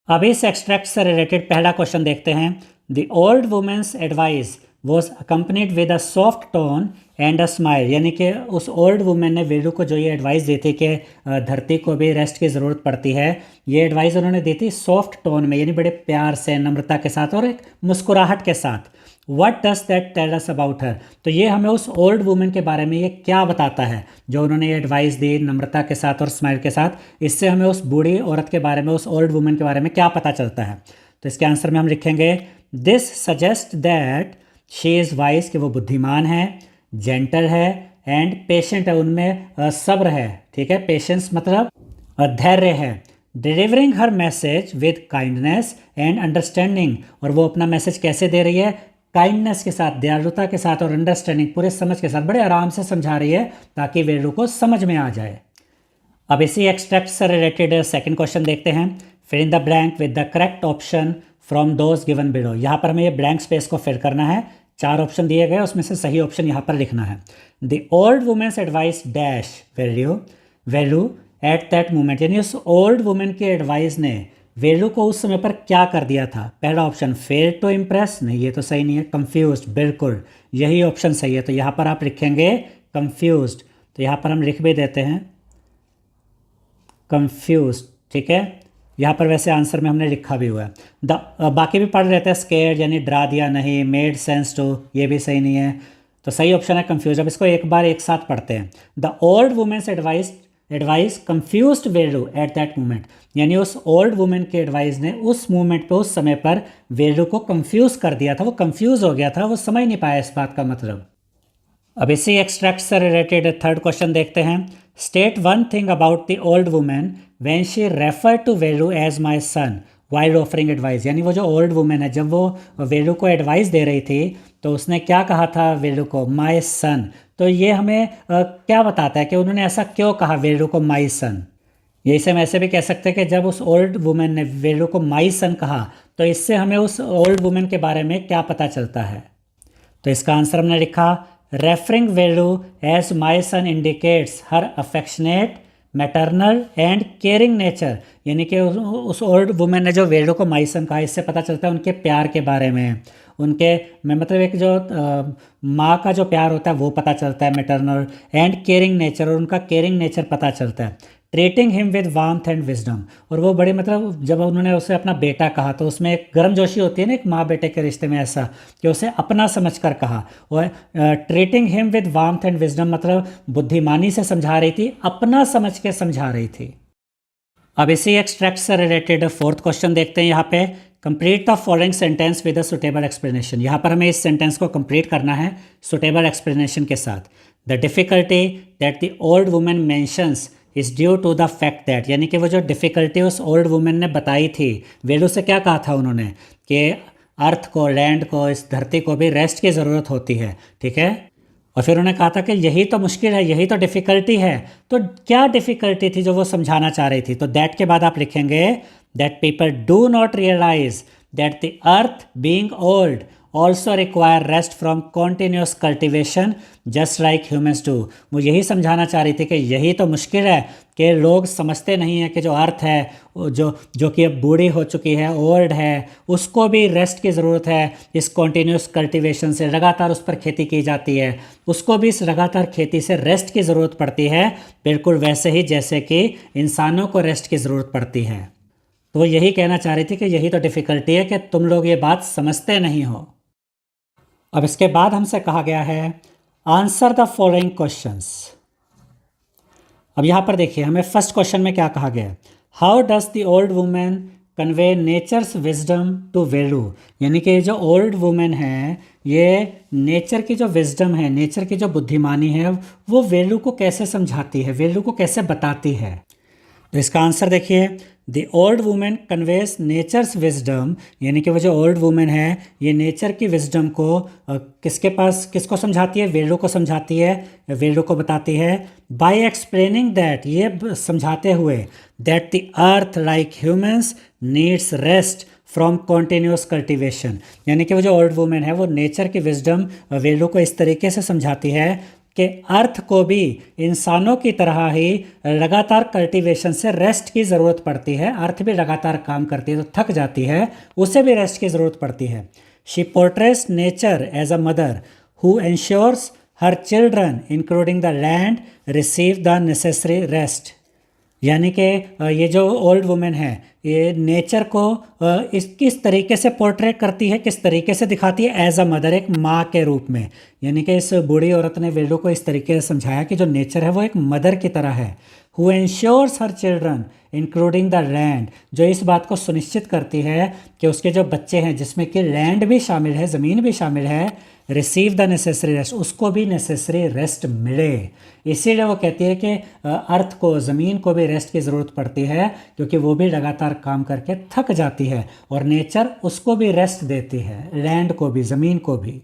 अब इस एक्सट्रैक्ट से रिलेटेड पहला क्वेश्चन देखते हैं। The old women's advice was accompanied with a soft tone and a smile, यानी कि उस ओल्ड वुमेन ने वेरू को जो ये एडवाइस दी थी कि धरती को भी रेस्ट की ज़रूरत पड़ती है, ये एडवाइस उन्होंने दी थी सॉफ्ट टोन में, यानी बड़े प्यार से, नम्रता के साथ और एक मुस्कुराहट के साथ। What does that tell us about her? तो ये हमें उस ओल्ड वुमेन के बारे में ये क्या बताता है जो उन्होंने ये एडवाइस दी नम्रता के साथ और स्माइल के साथ। इससे हमें उस बूढ़ी औरत के बारे में, उस ओल्ड वुमेन के बारे में क्या पता चलता है। तो इसके आंसर में हम लिखेंगे this suggest that she is wise, कि वो बुद्धिमान है, जेंटल है, एंड पेशेंट है, उनमें सब्र है। ठीक है, पेशेंस मतलब धैर्य है। Delivering her message with kindness and understanding, और वो अपना मैसेज कैसे दे रही है? काइंडनेस के साथ, दयालुता के साथ और अंडरस्टैंडिंग, पूरे समझ के साथ, बड़े आराम से समझा रही है ताकि वेरू को समझ में आ जाए। अब इसी एक्सट्रैक्ट से रिलेटेड सेकंड क्वेश्चन देखते हैं। Fill in the blank with the correct option from those given below. यहाँ पर हमें ये ब्लैंक स्पेस को फिल करना है। 4 ऑप्शन दिए गए, उसमें से सही ऑप्शन यहाँ पर लिखना है। The old women's advice dash Velu at that moment, यानी उस ओल्ड वुमेन के एडवाइस ने वैल्यू को उस समय पर क्या कर दिया था। पहला ऑप्शन फेल टू इम्प्रेस, नहीं ये तो सही नहीं है। कंफ्यूज, बिल्कुल यही ऑप्शन सही है। तो यहाँ पर आप लिखेंगे कंफ्यूज्ड, तो यहाँ पर हम लिख भी देते हैं कंफ्यूज, ठीक है। यहाँ पर वैसे आंसर में हमने लिखा भी हुआ है। बाकी भी पढ़ लेते हैं। स्केर्ड यानी डरा दिया नहीं, मेड सेंस टू, ये भी सही नहीं है। तो सही ऑप्शन है कंफ्यूज। अब इसको एक बार एक साथ पढ़ते हैं। The old women's advice confused Velu at that moment, यानी उस ओल्ड वुमेन के एडवाइस ने उस मोमेंट पे, उस समय पर वैल्यू को कंफ्यूज कर दिया था। वो कंफ्यूज हो गया था, वो समझ नहीं पाया इस बात का मतलब। अब इसी एक्सट्रैक्ट से रिलेटेड थर्ड क्वेश्चन देखते हैं। State one thing about the old women when she refer to Velu as my son while offering advice, यानी वो जो ओल्ड वुमेन है, जब वो वेलू को एडवाइस दे रही थी तो उसने क्या कहा था वेलू को, माय सन। तो ये हमें क्या बताता है कि उन्होंने ऐसा क्यों कहा वेलू को माय सन। यही से हम ऐसे भी कह सकते हैं कि जब उस ओल्ड वुमेन ने वेलू को माय सन कहा तो इससे हमें उस ओल्ड वुमेन के बारे में क्या पता चलता है। तो इसका आंसर हमने लिखा referring Velu as my son indicates her affectionate maternal and caring nature, यानी कि उस ओल्ड वुमेन ने जो वेलू को माई सन कहा, इससे पता चलता है उनके प्यार के बारे में। उनके में मतलब एक जो माँ का जो प्यार होता है वो पता चलता है, मैटरनल एंड केयरिंग नेचर, और उनका केयरिंग नेचर पता चलता है। Treating him with warmth and wisdom, और वो बड़े मतलब जब उन्होंने उसे अपना बेटा कहा तो उसमें एक गर्मजोशी होती है ना एक माँ बेटे के रिश्ते में, ऐसा कि उसे अपना समझकर कहा। और treating him with warmth and wisdom मतलब बुद्धिमानी से समझा रही थी, अपना समझ के समझा रही थी। अब इसी एक्सट्रैक्ट से रिलेटेड फोर्थ क्वेश्चन देखते हैं। यहाँ पे complete the following sentence with a suitable explanation. यहाँ पर हमें इस सेंटेंस को कंप्लीट करना है सुटेबल एक्सप्लेनेशन के साथ। The difficulty that the old women mentions is due to the fact that, यानी कि वो जो डिफ़िकल्टी उस ओल्ड वुमेन ने बताई थी, वेलू से क्या कहा था उन्होंने कि अर्थ को, लैंड को, इस धरती को भी रेस्ट की ज़रूरत होती है, ठीक है। और फिर उन्होंने कहा था कि यही तो मुश्किल है, यही तो डिफ़िकल्टी है। तो क्या डिफ़िकल्टी थी जो वो समझाना चाह रही थी। तो दैट के बाद आप लिखेंगे that people do not realise that the earth being old also require rest from continuous cultivation just like humans do. वो यही समझाना चाह रही थी कि यही तो मुश्किल है कि लोग समझते नहीं हैं कि जो अर्थ है जो कि अब बूढ़ी हो चुकी है, ओल्ड है, उसको भी रेस्ट की ज़रूरत है। इस कॉन्टीन्यूस कल्टिवेशन से लगातार उस पर खेती की जाती है, उसको भी इस लगातार खेती से रेस्ट की ज़रूरत पड़ती है, बिल्कुल वैसे ही जैसे कि इंसानों को रेस्ट की ज़रूरत पड़ती है। तो वो यही कहना चाह रही थी कि यही तो डिफ़िकल्टी है कि तुम लोग ये बात समझते नहीं हो। अब इसके बाद हमसे कहा गया है आंसर द फॉलोइंग क्वेश्चंस। अब यहाँ पर देखिए हमें फर्स्ट क्वेश्चन में क्या कहा गया है, how does the old women convey nature's wisdom to Velu, यानी कि जो ओल्ड वुमेन है ये नेचर की जो विजडम है, नेचर की जो बुद्धिमानी है, वो वेलू को कैसे समझाती है, वेलू को कैसे बताती है। तो इसका आंसर देखिए the old women conveys nature's wisdom, यानी कि वो जो ओल्ड वुमेन है ये नेचर की विजडम को किसको समझाती है, वेलू को समझाती है, वेलू को बताती है। बाय एक्सप्लेनिंग दैट, ये समझाते हुए that the earth like humans needs rest from continuous cultivation, यानी कि वो जो ओल्ड वुमेन है वो नेचर की विजडम वेलू को इस तरीके से समझाती है कि अर्थ को भी इंसानों की तरह ही लगातार कल्टीवेशन से रेस्ट की ज़रूरत पड़ती है। अर्थ भी लगातार काम करती है तो थक जाती है, उसे भी रेस्ट की ज़रूरत पड़ती है। She portrays nature as a mother who ensures her children including the land receive the necessary rest, यानी कि ये जो ओल्ड वुमेन है ये नेचर को किस तरीके से पोर्ट्रेट करती है, किस तरीके से दिखाती है, एज अ मदर, एक माँ के रूप में। यानी कि इस बूढ़ी औरत ने वेलू को इस तरीके से समझाया कि जो नेचर है वो एक मदर की तरह है। Who ensures her children including the land, जो इस बात को सुनिश्चित करती है कि उसके जो बच्चे हैं जिसमें कि लैंड भी शामिल है, ज़मीन भी शामिल है, रिसीव द नेसेसरी रेस्ट, उसको भी नेसेसरी रेस्ट मिले। इसीलिए वो कहती है कि अर्थ को, ज़मीन को भी रेस्ट की ज़रूरत पड़ती है क्योंकि वो भी लगातार काम करके थक जाती है और नेचर उसको भी रेस्ट देती है, लैंड को भी, ज़मीन को भी।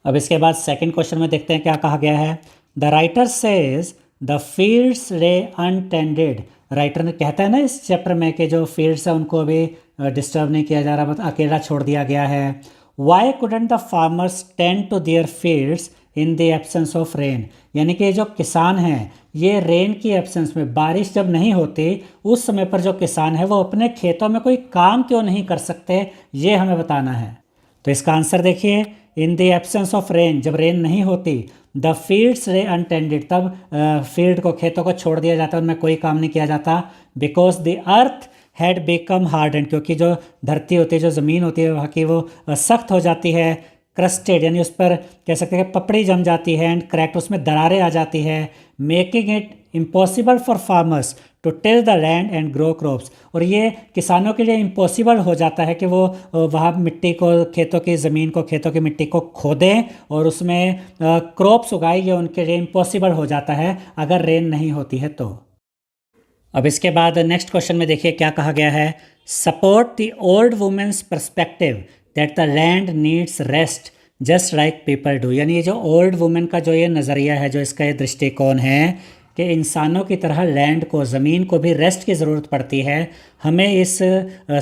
अब इसके बाद सेकंड क्वेश्चन में देखते हैं क्या कहा गया है। The writer says the fields ले अनटेंडेड राइटर ने कहता है ना इस चैप्टर में कि जो फील्ड्स है उनको अभी डिस्टर्ब नहीं किया जा रहा, बस अकेला छोड़ दिया गया है। Why couldn't the farmers tend to their fields in the absence of rain, यानी कि जो किसान हैं ये रेन की एब्सेंस में, बारिश जब नहीं होती उस समय पर जो किसान है वो अपने खेतों में कोई काम क्यों नहीं कर सकते, ये हमें बताना है। तो इसका आंसर देखिए, इन द एब्सेंस ऑफ रेन, जब रेन नहीं होती, द फील्ड्स रे अनटेंडेड, तब फील्ड को, खेतों को छोड़ दिया जाता है, उनमें कोई काम नहीं किया जाता। Because the earth had become harden, क्योंकि जो धरती होती है, जो ज़मीन होती है वहाँ की, वो सख्त हो जाती है। क्रस्टेड, यानी उस पर कह सकते हैं कि पपड़ी जम जाती है। एंड क्रैक्ट, उसमें दरारें आ जाती है। Making it impossible for farmers to till the land and grow crops, और ये किसानों के लिए इम्पॉसिबल हो जाता है कि वो वहाँ मिट्टी को, खेतों की ज़मीन को, खेतों की मिट्टी को खोदें और उसमें क्रॉप्स उगाएं। ये उनके लिए इम्पॉसिबल हो जाता है अगर रेन नहीं होती है तो। अब इसके बाद नेक्स्ट क्वेश्चन में देखिए क्या कहा गया है। Support the old women's perspective that the land needs rest just like people do, यानी ये जो ओल्ड वुमेन का जो ये नज़रिया है, जो इसका ये दृष्टिकोण है कि इंसानों की तरह लैंड को, ज़मीन को भी रेस्ट की ज़रूरत पड़ती है, हमें इस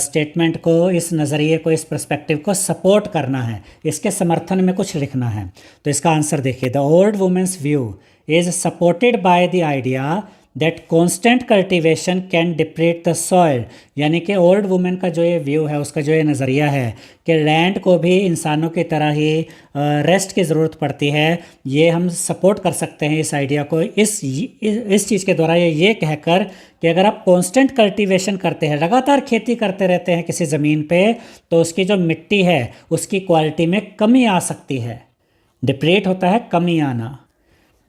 स्टेटमेंट को, इस नज़रिए को, इस पर्सपेक्टिव को सपोर्ट करना है, इसके समर्थन में कुछ लिखना है। तो इसका आंसर देखिए, the old women's view is supported by the idea that constant cultivation can deplete the soil, यानी कि ओल्ड वुमेन का जो ये व्यू है, उसका जो ये नज़रिया है कि लैंड को भी इंसानों की तरह ही रेस्ट की ज़रूरत पड़ती है, ये हम सपोर्ट कर सकते हैं इस आइडिया को, इस चीज़ के द्वारा ये कहकर कि अगर आप कॉन्स्टेंट कल्टिवेशन करते हैं, लगातार खेती करते रहते हैं किसी ज़मीन पे, तो उसकी जो मिट्टी है उसकी क्वालिटी में कमी आ सकती है। डिप्लीट होता है कमी आना।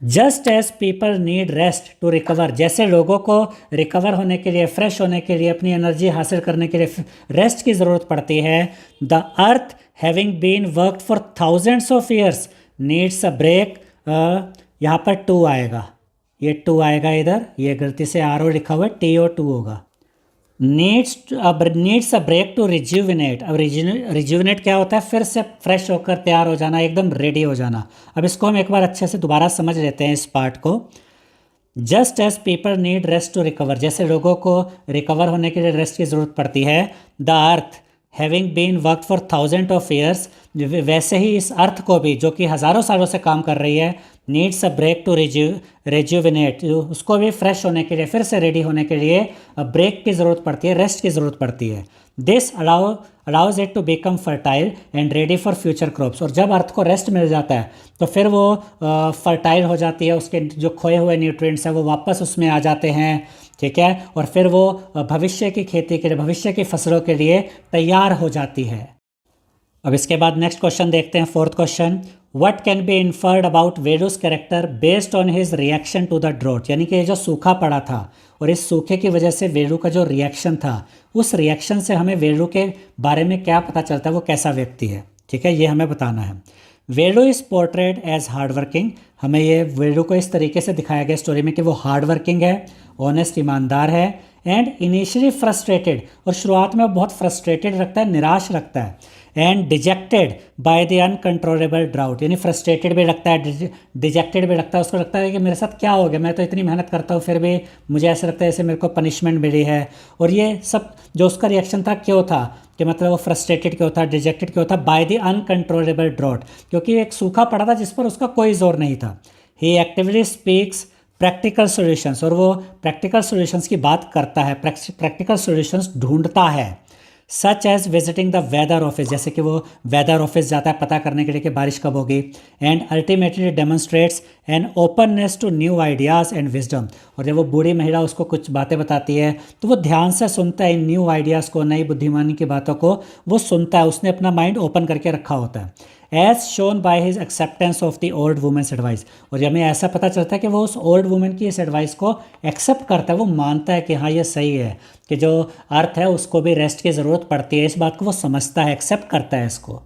Just as people need rest to recover, जैसे लोगों को रिकवर होने के लिए, फ्रेश होने के लिए, अपनी एनर्जी हासिल करने के लिए रेस्ट की ज़रूरत पड़ती है, the earth having been worked for thousands of years needs a break, यहाँ पर टू आएगा, ये टू आएगा इधर, ये गलती से आर ओ लिखा हुआ है, टी ओ टू होगा। Needs a break to rejuvenate, अब रिज्यूविनेट क्या होता है, फिर से फ्रेश होकर तैयार हो जाना, एकदम रेडी हो जाना। अब इसको हम एक बार अच्छे से दोबारा समझ लेते हैं इस पार्ट को। Just as people need rest to recover, जैसे लोगों को रिकवर होने के लिए रेस्ट की ज़रूरत पड़ती है, the earth having been work for thousand of years, वैसे ही इस अर्थ को भी, जो कि हज़ारों सालों से काम कर रही है, needs a break to rejuvenate, उसको भी फ्रेश होने के लिए, फिर से रेडी होने के लिए ब्रेक की ज़रूरत पड़ती है, रेस्ट की ज़रूरत पड़ती है। This allows it to become fertile and ready for future crops, और जब अर्थ को रेस्ट मिल जाता है तो फिर वो फर्टाइल हो जाती है, उसके जो खोए हुए न्यूट्रिएंट्स हैं वो वापस उसमें आ जाते हैं, ठीक है, और फिर वो भविष्य की खेती के लिए, भविष्य की फसलों के लिए तैयार हो जाती है। अब इसके बाद नेक्स्ट क्वेश्चन देखते हैं, fourth question. What can be inferred about Velu's character based on his reaction to the drought, यानी कि ये जो सूखा पड़ा था और इस सूखे की वजह से वेलू का जो रिएक्शन था, उस रिएक्शन से हमें वेलू के बारे में क्या पता चलता है, वो कैसा व्यक्ति है, ठीक है, ये हमें बताना है। Velu is portrayed as hard working, हमें ये वेलू को इस तरीके से दिखाया गया स्टोरी में कि वो हार्ड वर्किंग है, ऑनेस्ट, ईमानदार है, एंड इनिशियली फ्रस्ट्रेटेड, और शुरुआत में वो बहुत फ्रस्ट्रेटेड रखता है, निराश रखता है, and dejected by the uncontrollable drought, यानी फ्रस्ट्रेटेड भी लगता है, डिजेक्टेड भी लगता है, उसको लगता है कि मेरे साथ क्या हो गया, मैं तो इतनी मेहनत करता हूँ फिर भी मुझे ऐसा लगता है जैसे मेरे को पनिशमेंट मिली है। और ये सब जो उसका रिएक्शन था क्यों था, कि मतलब वो फ्रस्ट्रेटेड क्यों था, डिजेक्टेड क्यों था, बाय द अनकंट्रोलेबल ड्राउट, क्योंकि एक सूखा पड़ा था जिस पर उसका कोई जोर नहीं था। ही एक्टिवली स्पीक्स प्रैक्टिकल सॉल्यूशंस, और वो प्रैक्टिकल सॉल्यूशंस की बात करता है, प्रैक्टिकल सॉल्यूशंस ढूंढता है। Such as visiting the weather office, जैसे कि वो वेदर ऑफिस जाता है पता करने के लिए कि बारिश कब होगी। And ultimately demonstrates an openness to new ideas and wisdom, और जब वो बूढ़ी महिला उसको कुछ बातें बताती है तो वो ध्यान से सुनता है, इन न्यू आइडियाज़ को, नई बुद्धिमानी की बातों को वो सुनता है, उसने अपना माइंड ओपन करके रखा होता है। As shown by his acceptance of the old women's advice, और हमें ऐसा पता चलता है कि वो उस ओल्ड वुमेन की इस एडवाइस को एक्सेप्ट करता है, वो मानता है कि हाँ ये सही है, कि जो अर्थ है उसको भी रेस्ट की ज़रूरत पड़ती है, इस बात को वो समझता है, एक्सेप्ट करता है इसको।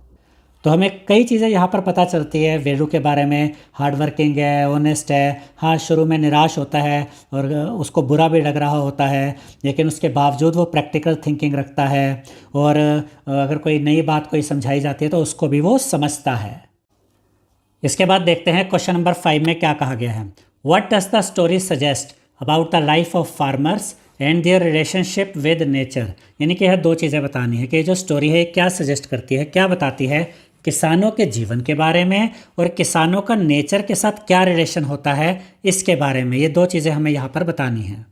तो हमें कई चीज़ें यहाँ पर पता चलती है वेलू के बारे में, हार्ड वर्किंग है, ऑनेस्ट है, हाँ शुरू में निराश होता है और उसको बुरा भी लग रहा होता है, लेकिन उसके बावजूद वो प्रैक्टिकल थिंकिंग रखता है, और अगर कोई नई बात कोई समझाई जाती है तो उसको भी वो समझता है। इसके बाद देखते हैं क्वेश्चन नंबर 5 में क्या कहा गया है। What does the story suggest about the life of farmers and their relationship with nature. यानी कि यह दो चीज़ें बतानी है कि जो स्टोरी है क्या सजेस्ट करती है, क्या बताती है किसानों के जीवन के बारे में और किसानों का नेचर के साथ क्या रिलेशन होता है इसके बारे में। ये दो चीज़ें हमें यहाँ पर बतानी है।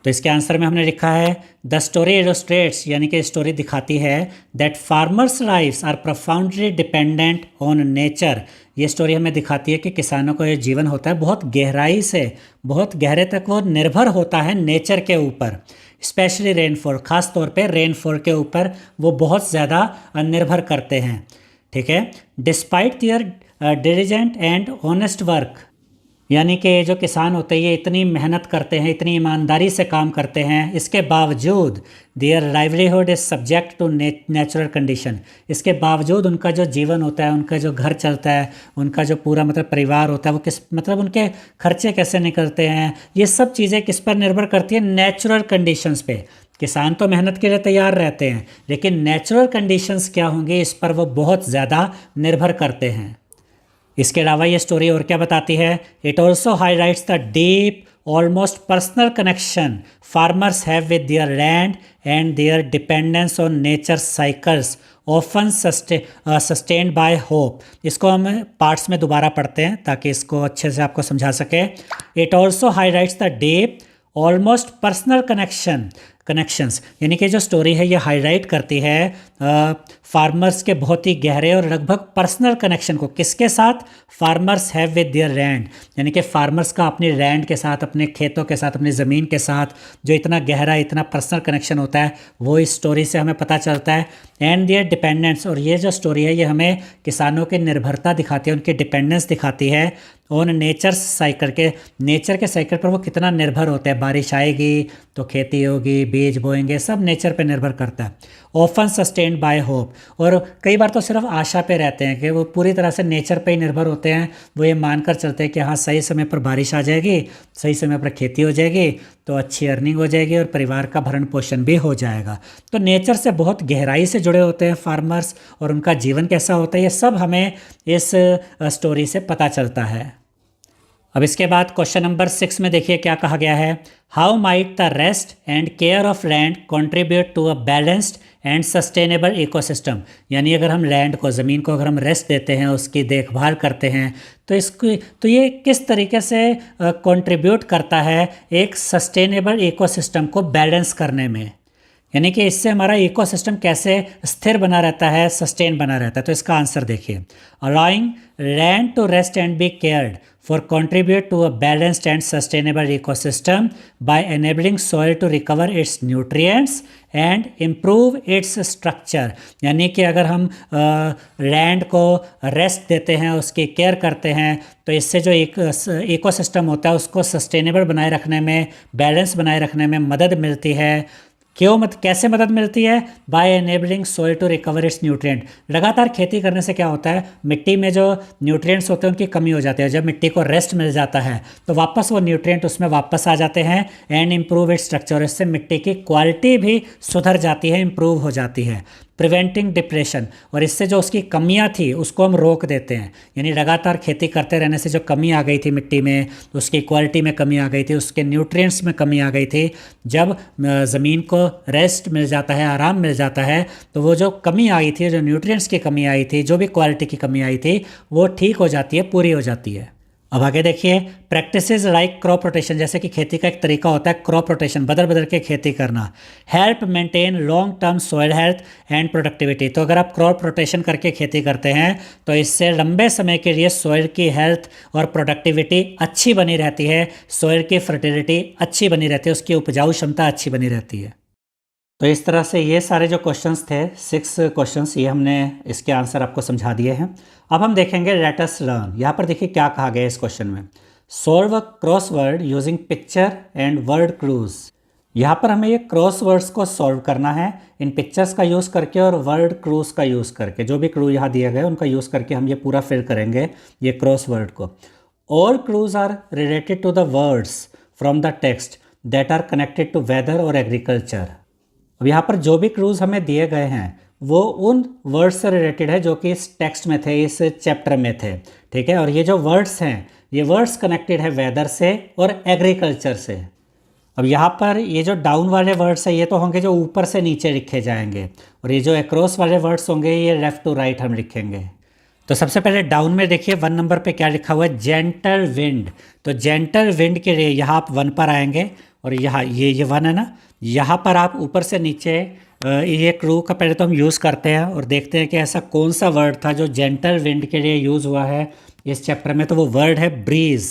तो इसके आंसर में हमने लिखा है द स्टोरी इलस्ट्रेट्स, यानी कि स्टोरी दिखाती है that farmers life's are profoundly dependent on nature. ये स्टोरी हमें दिखाती है कि किसानों का ये जीवन होता है बहुत गहराई से, बहुत गहरे तक वो निर्भर होता है नेचर के ऊपर, स्पेशली रेनफॉल, खास तौर पे रेनफॉल के ऊपर वो बहुत ज़्यादा निर्भर करते हैं। ठीक है, despite their diligent and honest work, यानी कि जो किसान होते हैं ये इतनी मेहनत करते हैं, इतनी ईमानदारी से काम करते हैं, इसके बावजूद their livelihood is subject to natural condition. इसके बावजूद उनका जो जीवन होता है, उनका जो घर चलता है, उनका जो पूरा मतलब परिवार होता है, वो किस मतलब उनके खर्चे कैसे निकलते हैं, ये सब चीज़ें किस पर निर्भर करती है? नेचुरल कंडीशंस पे। किसान तो मेहनत के लिए तैयार रहते हैं, लेकिन नेचुरल कंडीशंस क्या होंगे इस पर वो बहुत ज़्यादा निर्भर करते हैं। इसके अलावा ये स्टोरी और क्या बताती है? It also highlights the deep almost personal connection farmers have with their land and their dependence on nature cycles often sustained by hope. इसको हम पार्ट्स में दोबारा पढ़ते हैं ताकि इसको अच्छे से आपको समझा सके। It also highlights the deep almost personal connections, यानी कि जो स्टोरी है ये हाईलाइट करती है फार्मर्स के बहुत ही गहरे और लगभग पर्सनल कनेक्शन को। किसके साथ? Farmers have with their land, यानी कि फार्मर्स का अपनी लैंड के साथ, अपने खेतों के साथ, अपनी ज़मीन के साथ जो इतना गहरा, इतना पर्सनल कनेक्शन होता है वो इस स्टोरी से हमें पता चलता है। एंड देयर डिपेंडेंस, और ये जो स्टोरी है ये हमें किसानों की निर्भरता दिखाती है, उनकी डिपेंडेंस दिखाती है ऑन नेचर साइकिल के, नेचर के साइकिल पर वो कितना निर्भर होते हैं। बारिश आएगी तो खेती होगी, बीज बोएंगे, सब नेचर पे निर्भर करता है। ऑफन सस्टेन्ड बाय होप, और कई बार तो सिर्फ आशा पे रहते हैं कि वो पूरी तरह से नेचर पे ही निर्भर होते हैं। वो ये मानकर चलते हैं कि हाँ सही समय पर बारिश आ जाएगी, सही समय पर खेती हो जाएगी तो अच्छी अर्निंग हो जाएगी और परिवार का भरण पोषण भी हो जाएगा। तो नेचर से बहुत गहराई से जुड़े होते हैं फार्मर्स, और उनका जीवन कैसा होता है ये सब हमें इस स्टोरी से पता चलता है। अब इसके बाद क्वेश्चन नंबर 6 में देखिए क्या कहा गया है। How might the rest and care of land contribute to a balanced and sustainable ecosystem. यानी अगर हम लैंड को, ज़मीन को अगर हम रेस्ट देते हैं, उसकी देखभाल करते हैं तो ये किस तरीके से कंट्रीब्यूट करता है एक सस्टेनेबल इकोसिस्टम को बैलेंस करने में। यानी कि इससे हमारा इकोसिस्टम कैसे स्थिर बना रहता है, सस्टेन बना रहता है। तो इसका आंसर देखिए, allowing land to rest and be cared for contribute to a balanced and sustainable ecosystem by enabling soil to recover its nutrients and improve its structure। यानी कि अगर हम लैंड को रेस्ट देते हैं, उसकी केयर करते हैं, तो इससे जो एक इकोसिस्टम होता है उसको सस्टेनेबल बनाए रखने में, बैलेंस बनाए रखने में मदद मिलती है। कैसे मदद मिलती है? By enabling soil to recover its nutrient. लगातार खेती करने से क्या होता है, मिट्टी में जो न्यूट्रिएंट्स होते हैं उनकी कमी हो जाती है। जब मिट्टी को रेस्ट मिल जाता है तो वापस वो न्यूट्रिएंट उसमें वापस आ जाते हैं एंड इम्प्रूव इट्स स्ट्रक्चर। इससे मिट्टी की क्वालिटी भी सुधर जाती है, इम्प्रूव हो जाती है। प्रिवेंटिंग डिप्रेशन, और इससे जो उसकी कमियां थी उसको हम रोक देते हैं। यानी लगातार खेती करते रहने से जो कमी आ गई थी मिट्टी में, उसकी क्वालिटी में कमी आ गई थी, उसके न्यूट्रिएंट्स में कमी आ गई थी, जब ज़मीन को रेस्ट मिल जाता है, आराम मिल जाता है, तो वो जो कमी आई थी, जो न्यूट्रिएंट्स की कमी आई थी, जो भी क्वालिटी की कमी आई थी, वो ठीक हो जाती है, पूरी हो जाती है। अब आगे देखिए, प्रैक्टिसेस लाइक क्रॉप रोटेशन, जैसे कि खेती का एक तरीका होता है क्रॉप रोटेशन, बदल बदल के खेती करना, help maintain long term soil health and productivity. तो अगर आप क्रॉप रोटेशन करके खेती करते हैं तो इससे लंबे समय के लिए सॉइल की हेल्थ और प्रोडक्टिविटी अच्छी बनी रहती है, सॉइल की फर्टिलिटी अच्छी बनी रहती है, उसकी उपजाऊ क्षमता अच्छी बनी रहती है। तो इस तरह से ये सारे जो क्वेश्चंस थे, 6 क्वेश्चंस, ये हमने इसके आंसर आपको समझा दिए हैं। अब हम देखेंगे लेट अस लर्न। यहाँ पर देखिए क्या कहा गया है इस क्वेश्चन में। Solve a crossword using picture and word clues. यहाँ पर हमें ये क्रॉस वर्ड्स को सॉल्व करना है इन पिक्चर्स का यूज़ करके और वर्ड क्लूज का यूज़ करके। जो भी क्लू यहाँ दिए गए उनका यूज़ करके हम ये पूरा फिल करेंगे ये क्रॉस वर्ड को। All clues are related to the words from the text that are connected to weather और एग्रीकल्चर। अब यहाँ पर जो भी क्लूज हमें दिए गए हैं वो उन वर्ड्स से रिलेटेड है जो कि इस टेक्स्ट में थे, इस चैप्टर में थे, ठीक है। और ये जो वर्ड्स हैं ये वर्ड्स कनेक्टेड है वेदर से और एग्रीकल्चर से। अब यहाँ पर ये जो डाउन वाले वर्ड्स है ये तो होंगे जो ऊपर से नीचे लिखे जाएंगे, और ये जो अक्रॉस वाले वर्ड्स होंगे ये लेफ़्ट टू राइट हम लिखेंगे। तो सबसे पहले डाउन में देखिए 1 नंबर पे क्या लिखा हुआ है, जेंटल विंड। तो जेंटल विंड के लिए यहाँ आप 1 पर आएंगे, और यहाँ ये 1 है ना, यहाँ पर आप ऊपर से नीचे ये क्लू का पहले तो हम यूज़ करते हैं और देखते हैं कि ऐसा कौन सा वर्ड था जो जेंटल विंड के लिए यूज़ हुआ है इस चैप्टर में। तो वो वर्ड है ब्रीज।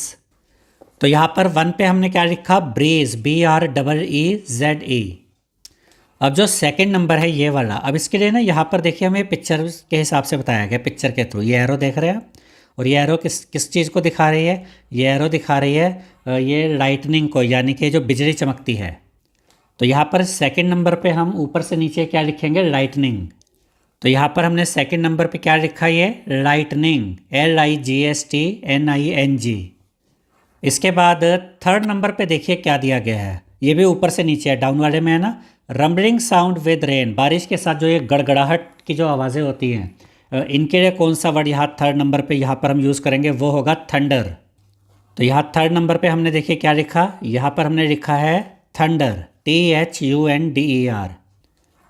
तो यहाँ पर 1 पे हमने क्या लिखा, ब्रीज, BREEZE। अब जो सेकंड नंबर है ये वाला, अब इसके लिए ना यहाँ पर देखिए हमें पिक्चर के हिसाब से बताया गया, पिक्चर के थ्रू। ये एरो देख रहे हैं, और ये एरो किस चीज़ को दिखा रही है, ये एरो दिखा रही है ये लाइटनिंग को, यानी कि जो बिजली चमकती है। तो यहाँ पर सेकंड नंबर पे हम ऊपर से नीचे क्या लिखेंगे, लाइटनिंग। तो यहाँ पर हमने सेकंड नंबर पे क्या लिखा, ये लाइटनिंग, LIGHTNING। इसके बाद थर्ड नंबर पे देखिए क्या दिया गया है, ये भी ऊपर से नीचे है, डाउन वाले में है ना, रम्बलिंग साउंड विद रेन, बारिश के साथ जो ये गड़गड़ाहट की जो आवाज़ें होती हैं, इनके लिए कौन सा वर्ड यहाँ थर्ड नंबर पे यहाँ पर हम यूज़ करेंगे, वो होगा थंडर। तो यहाँ थर्ड नंबर पे हमने देखिए क्या लिखा, यहाँ पर हमने लिखा है थंडर, THUNDER।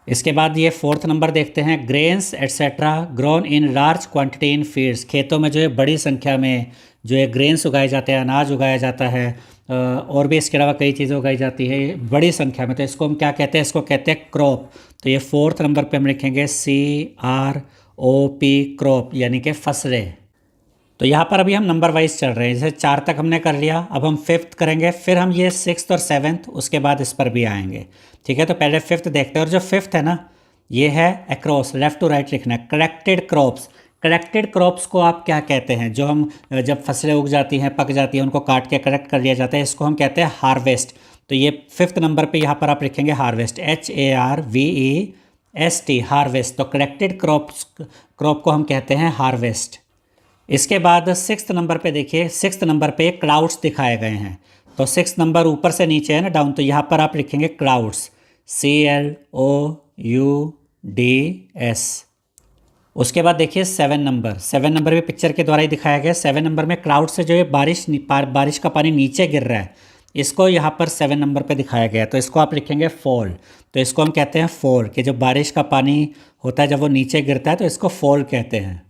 इसके बाद ये फोर्थ नंबर देखते हैं, grains etcetera grown in large quantity in fields. खेतों में जो है बड़ी संख्या में जो है ग्रेन्स उगाए जाते हैं, अनाज उगाया जाता है, और भी इसके अलावा कई चीज़ें उगाई जाती है बड़ी संख्या में। तो इसको हम क्या कहते हैं, इसको कहते हैं क्रॉप। तो ये फोर्थ नंबर पे हम लिखेंगे CROP, क्रॉप, यानी कि फसलें। तो यहाँ पर अभी हम नंबर वाइज चल रहे हैं, जैसे 4 तक हमने कर लिया, अब हम 5th करेंगे, फिर हम ये 6th और 7th उसके बाद इस पर भी आएंगे। ठीक है, तो पहले 5th देखते हैं। और जो 5th है ना, ये है अक्रॉस, लेफ़्ट टू राइट लिखना है, कलेक्टेड क्रॉप्स। कलेक्टेड क्रॉप्स को आप क्या कहते हैं, जो हम जब फसलें उग जाती हैं, पक जाती हैं, उनको काट के कलेक्ट कर लिया जाता है, इसको हम कहते हैं हार्वेस्ट। तो ये 5th नंबर पे यहाँ पर आप लिखेंगे हार्वेस्ट, HARVEST, हार्वेस्ट। तो कलेक्टेड क्रॉप को हम कहते हैं हार्वेस्ट। इसके बाद 6th नंबर पे देखिए, 6th नंबर पे क्लाउड्स दिखाए गए हैं। तो 6th नंबर ऊपर से नीचे है ना, डाउन, तो यहाँ पर आप लिखेंगे क्लाउड्स, CLOUDS। उसके बाद देखिए 7 नंबर भी पिक्चर के द्वारा ही दिखाया गया। 7 नंबर में क्लाउड से जो है बारिश का पानी नीचे गिर रहा है, इसको यहाँ पर 7 नंबर पे दिखाया गया। तो इसको आप लिखेंगे फॉल। तो इसको हम कहते हैं फॉल, कि जो बारिश का पानी होता है जब वो नीचे गिरता है तो इसको फॉल कहते हैं।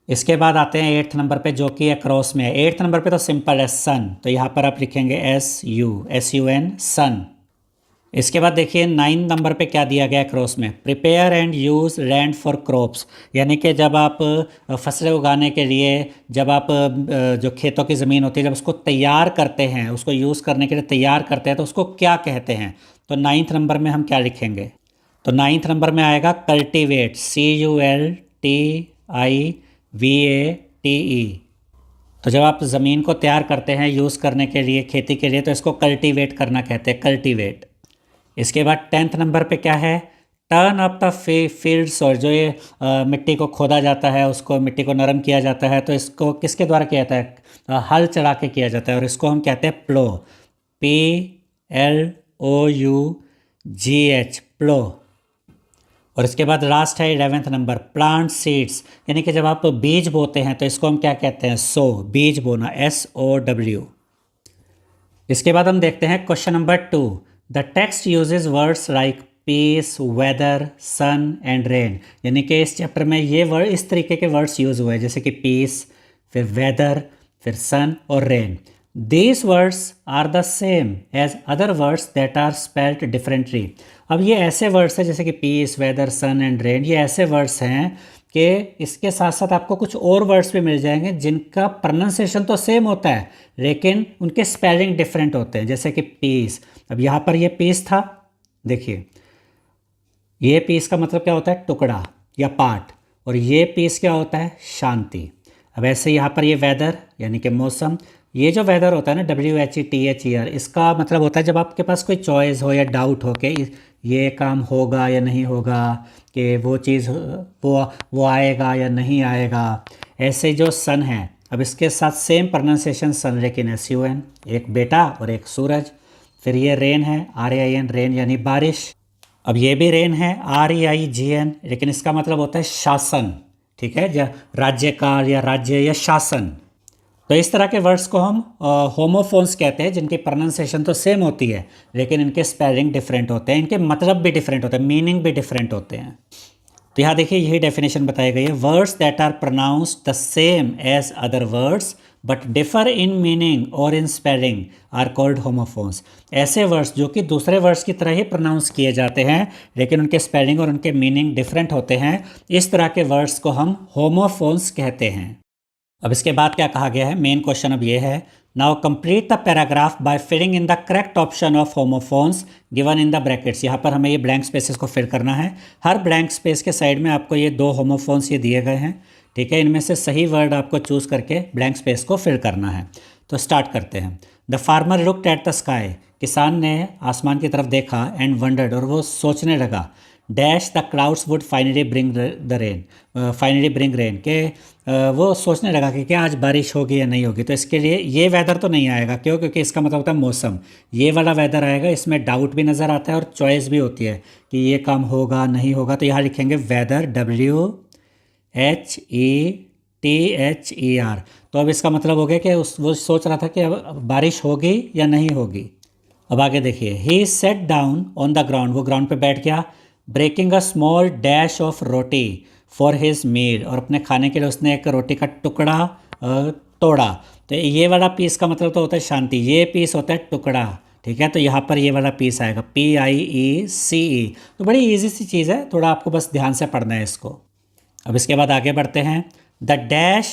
इसके बाद आते हैं 8th नंबर पे, जो कि अक्रॉस में है। 8th नंबर पे तो सिंपल है, सन। तो यहाँ पर आप लिखेंगे SUN, सन। इसके बाद देखिए 9th नंबर पे क्या दिया गया क्रॉस में, prepare and use land for crops, यानी कि जब आप फसलें उगाने के लिए, जब आप जो खेतों की ज़मीन होती है जब उसको तैयार करते हैं, उसको यूज़ करने के लिए तैयार करते हैं, तो उसको क्या कहते हैं। तो 9th नंबर में हम क्या लिखेंगे, तो 9th नंबर में आएगा कल्टिवेट, CULTIVATE। तो जब आप ज़मीन को तैयार करते हैं यूज़ करने के लिए, खेती के लिए, तो इसको कल्टिवेट करना कहते हैं, कल्टिवेट। इसके बाद 10th नंबर पे क्या है, टर्न अप द फील्ड्स, और जो ये मिट्टी को खोदा जाता है, उसको मिट्टी को नरम किया जाता है, तो इसको किसके द्वारा किया जाता है, हल चला के किया जाता है, और इसको हम कहते हैं प्लो, PLOUGH, प्लो। और इसके बाद लास्ट है 11th नंबर, प्लांट सीड्स, यानी कि जब आप बीज बोते हैं तो इसको हम क्या कहते हैं, सो, बीज बोना, SOW। इसके बाद हम देखते हैं question number 2। The text uses words like peace, weather, sun and rain, यानी कि इस चैप्टर में ये वर्ड, इस तरीके के वर्ड्स यूज़ हुए हैं, जैसे कि पीस, फिर वेदर, फिर सन और rain. These words are the same as other words that are spelled differently। अब ये ऐसे वर्ड्स हैं जैसे कि peace, weather, sun and rain, ये ऐसे वर्ड्स हैं कि इसके साथ साथ आपको कुछ और वर्ड्स भी मिल जाएंगे जिनका प्रोनाउंसिएशन तो सेम होता है लेकिन उनके स्पेलिंग डिफरेंट होते हैं। जैसे कि पीस, अब यहाँ पर ये पीस था, देखिए ये पीस का मतलब क्या होता है, टुकड़ा या पार्ट, और ये पीस क्या होता है, शांति। अब ऐसे यहाँ पर ये वेदर यानी कि मौसम, ये जो वेदर होता है ना, WHETHER, इसका मतलब होता है जब आपके पास कोई चॉइस हो या डाउट हो कि ये काम होगा या नहीं होगा, कि वो चीज़ वो आएगा या नहीं आएगा। ऐसे जो सन है, अब इसके साथ सेम प्रोनाउंसिएशन सन, लेकिन SUN, एक बेटा और एक सूरज। फिर ये रेन है, RAIN, रेन यानी बारिश। अब ये भी रेन है, REIGN, लेकिन इसका मतलब होता है शासन, ठीक है, राज्यकाल या राज्य या शासन। तो इस तरह के वर्ड्स को हम होमोफोन्स कहते हैं, जिनकी प्रोनाउंसिएशन तो सेम होती है लेकिन इनके स्पेलिंग डिफरेंट होते हैं, इनके मतलब भी डिफरेंट होते हैं, मीनिंग भी डिफरेंट होते हैं। तो यहाँ देखिए यही डेफिनेशन बताई गई है, words that are pronounced the same as other words but differ in meaning और in spelling are called homophones. ऐसे वर्ड्स जो कि दूसरे वर्ड्स की तरह ही प्रोनाउंस किए जाते हैं लेकिन उनके स्पेलिंग और उनके मीनिंग डिफरेंट होते हैं, इस तरह के वर्ड्स को हम होमोफोन्स कहते हैं। अब इसके बाद क्या कहा गया है, मेन क्वेश्चन अब ये है, now complete the paragraph by filling in the correct option of homophones given in the brackets. यहाँ पर हमें ये ब्लैंक स्पेसेस को फिल करना है। हर ब्लैंक स्पेस के साइड में आपको ये 2 होमोफोन्स ये दिए गए हैं, ठीक है। इनमें से सही वर्ड आपको चूज़ करके ब्लैंक स्पेस को फिल करना है। तो स्टार्ट करते हैं। The farmer looked at the sky, किसान ने आसमान की तरफ देखा, एंड वंडर्ड, और वो सोचने लगा, dash the clouds would finally bring the rain, finally bring rain, के वो सोचने लगा कि क्या आज बारिश होगी या नहीं होगी। तो इसके लिए ये वेदर तो नहीं आएगा, क्यों? क्योंकि इसका मतलब होता है मौसम, ये वाला वेदर आएगा। इसमें डाउट भी नज़र आता है और चॉइस भी होती है कि ये काम होगा नहीं होगा। तो यहाँ लिखेंगे वेदर, WHETHER। तो अब इसका मतलब हो गया कि वो सोच रहा था कि अब बारिश होगी या नहीं होगी। अब आगे देखिए, he sat down on the ground, वो ग्राउंड पे बैठ गया, breaking a small dash of roti for his meal, और अपने खाने के लिए उसने एक रोटी का टुकड़ा तोड़ा। तो ये वाला पीस का मतलब तो होता है शांति, ये पीस होता है टुकड़ा, ठीक है। तो यहाँ पर ये वाला पीस आएगा PIECE। तो बड़ी इजी सी चीज़ है, थोड़ा आपको बस ध्यान से पढ़ना है इसको। अब इसके बाद आगे बढ़ते हैं। द डैश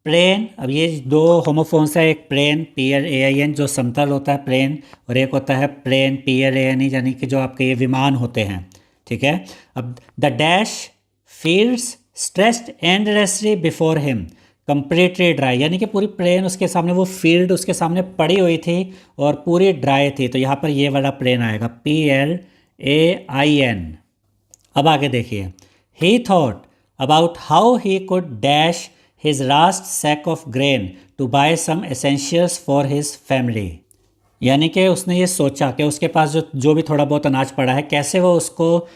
प्लेन, अब ये 2 होमोफोन्स है, एक प्लेन PLAIN जो समतल होता है प्लेन, और एक होता है प्लेन PLANE यानी कि जो आपके ये विमान होते हैं, ठीक है। अब the dash fields stressed endlessly before him completely dry, यानी कि पूरी प्लेन उसके सामने, वो फील्ड उसके सामने पड़ी हुई थी और पूरी ड्राई थी। तो यहाँ पर ये वाला प्लेन आएगा PLAIN। अब आगे देखिए, ही thought about how he could dash his last sack of grain to buy some essentials for his family, यानी कि उसने ये सोचा कि उसके पास जो भी थोड़ा बहुत अनाज पड़ा है, कैसे वो उसको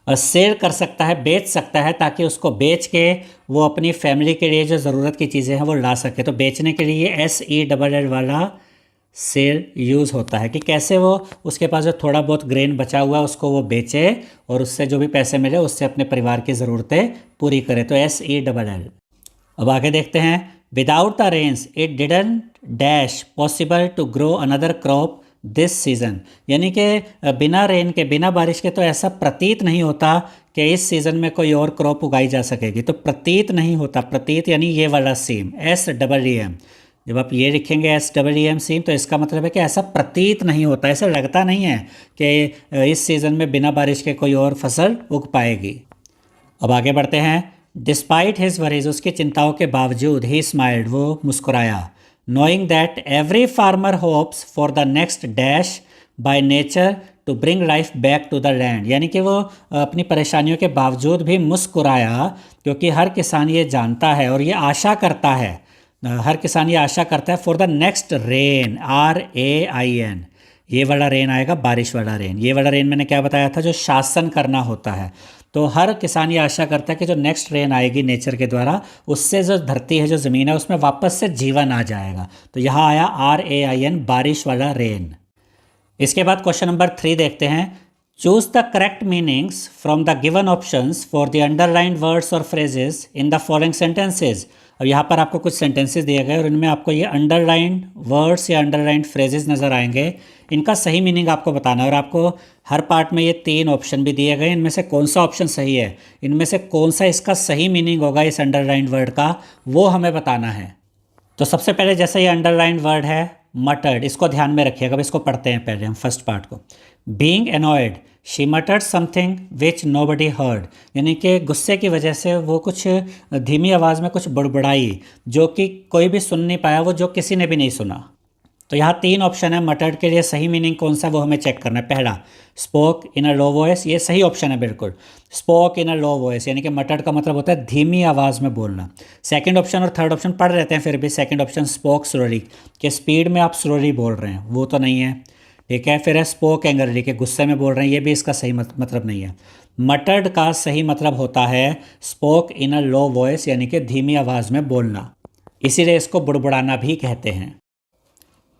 सेल कर सकता है, बेच सकता है, ताकि उसको बेच के वो अपनी फैमिली के लिए जो ज़रूरत की चीज़ें हैं वो ला सके। तो बेचने के लिए SELL वाला सेल यूज़ होता है कि कैसे वो उसके पास जो थोड़ा बहुत ग्रेन बचा हुआ है उसको वो बेचे और उससे जो भी पैसे मिले उससे अपने परिवार की ज़रूरतें पूरी करे। तो SELL। अब आगे देखते हैं, without the rains it didn't dash possible to grow another crop this season, यानी कि बिना रेन के, बिना बारिश के तो ऐसा प्रतीत नहीं होता कि इस सीज़न में कोई और क्रॉप उगाई जा सकेगी। तो प्रतीत नहीं होता, प्रतीत यानी ये वाला सेम SEEM। जब आप ये लिखेंगे SEEM सेम, तो इसका मतलब है कि ऐसा प्रतीत नहीं होता, ऐसा लगता नहीं है कि इस सीज़न में बिना बारिश के कोई और फसल उग पाएगी। अब आगे बढ़ते हैं। डिस्पाइट हिज वरीज, उसकी चिंताओं के बावजूद, ही स्माइल्ड, वो मुस्कुराया, knowing that every farmer hopes for the next dash by nature to bring life back to the land, यानी कि वो अपनी परेशानियों के बावजूद भी मुस्कुराया, क्योंकि हर किसान ये जानता है और ये आशा करता है, हर किसान ये आशा करता है for the next rain, RAIN। ये वाला रेन आएगा, बारिश वाला रेन। ये वाला रेन मैंने क्या बताया था, जो शासन करना होता है। तो हर किसान ये आशा करता है कि जो नेक्स्ट रेन आएगी नेचर के द्वारा, उससे जो धरती है, जो ज़मीन है, उसमें वापस से जीवन आ जाएगा। तो यहाँ आया RAIN, बारिश वाला रेन। इसके बाद क्वेश्चन नंबर 3 देखते हैं। Choose the correct meanings from the given options for the underlined words और phrases in the following sentences. अब यहाँ पर आपको कुछ सेंटेंसेस दिए गए और इनमें आपको ये अंडरलाइंड वर्ड्स या अंडरलाइंड फ्रेजेस नज़र आएंगे। इनका सही मीनिंग आपको बताना है और आपको हर पार्ट में ये 3 ऑप्शन भी दिए गए। इनमें से कौन सा ऑप्शन सही है, इनमें से कौन सा इसका सही मीनिंग होगा इस अंडरलाइंड वर्ड का, वो हमें बताना है। तो सबसे पहले जैसे ये अंडरलाइंड वर्ड है मटर्ड, इसको ध्यान में रखिएगा। अब इसको पढ़ते हैं पहले हम फर्स्ट पार्ट को। Being annoyed, she मटर्ड something which nobody heard, यानी कि गुस्से की वजह से वो कुछ धीमी आवाज़ में कुछ बड़बड़ाई, जो कि कोई भी सुन नहीं पाया, वो जो किसी ने भी नहीं सुना। तो यहाँ 3 ऑप्शन है मटर्ड के लिए। सही मीनिंग कौन सा वो हमें चेक करना है। पहला, spoke in a low voice, ये सही ऑप्शन है बिल्कुल। Spoke in a low voice यानी कि मटर्ड का मतलब होता है धीमी आवाज़ में बोलना। सेकंड ऑप्शन और थर्ड ऑप्शन पढ़ रहते हैं फिर भी। सेकंड ऑप्शन स्पोक स्लोली, कि स्पीड में आप स्लोली बोल रहे हैं, वो तो नहीं है, ठीक है। फिर है स्पोक एंग्रली, कि गुस्से में बोल रहे हैं, ये भी इसका सही मतलब नहीं है। मटर्ड का सही मतलब होता है spoke in a low voice, यानी कि धीमी आवाज़ में बोलना। इसीलिए इसको बुड़बुड़ाना भी कहते हैं।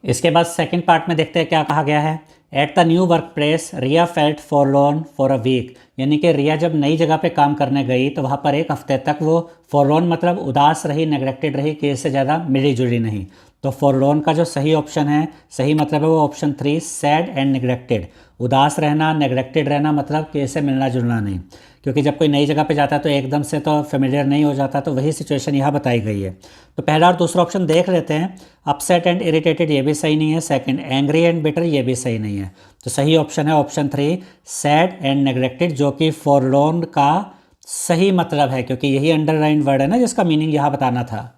इसके बाद सेकंड पार्ट में देखते हैं क्या कहा गया है। At the new work place Riya felt forlorn for a week, यानी कि रिया जब नई जगह पे काम करने गई तो वहाँ पर एक हफ्ते तक वो फॉरलॉर्न मतलब उदास रही, नेग्लेक्टेड रही, कि इससे ज़्यादा मिली जुली नहीं। तो फॉरलॉर्न का जो सही ऑप्शन है, सही मतलब है वो ऑप्शन 3 सैड एंड नेग्लेक्टेड। उदास रहना, नेग्लेक्टेड रहना मतलब कि इससे मिलना जुलना नहीं, क्योंकि जब कोई नई जगह पे जाता है तो एकदम से तो फेमिलियर नहीं हो जाता, तो वही सिचुएशन यहाँ बताई गई है। तो पहला और दूसरा ऑप्शन देख लेते हैं। अपसेट एंड इरिटेटेड ये भी सही नहीं है। सेकंड एंग्री एंड बिटर ये भी सही नहीं है। तो सही ऑप्शन है ऑप्शन 3 सैड एंड नेग्लेक्टेड, जो कि फॉरलॉर्न का सही मतलब है, क्योंकि यही अंडरलाइन वर्ड है ना जिसका मीनिंग यहाँ बताना था।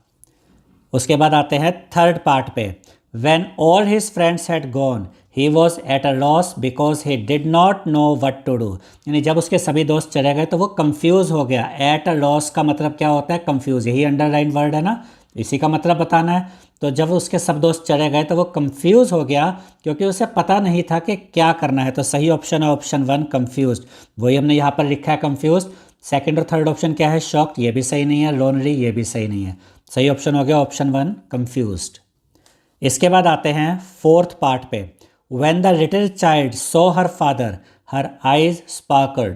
उसके बाद आते हैं थर्ड पार्ट पे। When all his friends had gone, he was at a loss because he did not know what to do. यानी जब उसके सभी दोस्त चले गए तो वो कंफ्यूज हो गया। एट अ लॉस का मतलब क्या होता है? कंफ्यूज। यही अंडरलाइन वर्ड है ना, इसी का मतलब बताना है। तो जब उसके सब दोस्त चले गए तो वो कंफ्यूज हो गया, क्योंकि उसे पता नहीं था कि क्या करना है। तो सही ऑप्शन है ऑप्शन 1 कंफ्यूज। वही हमने यहाँ पर लिखा है कंफ्यूज। सेकंड और थर्ड ऑप्शन क्या है? शॉक्ड ये भी सही नहीं है, लोनली ये भी सही नहीं है। सही ऑप्शन हो गया ऑप्शन 1 कंफ्यूज्ड। इसके बाद आते हैं फोर्थ पार्ट पे। When the little child saw her father, her eyes sparkled.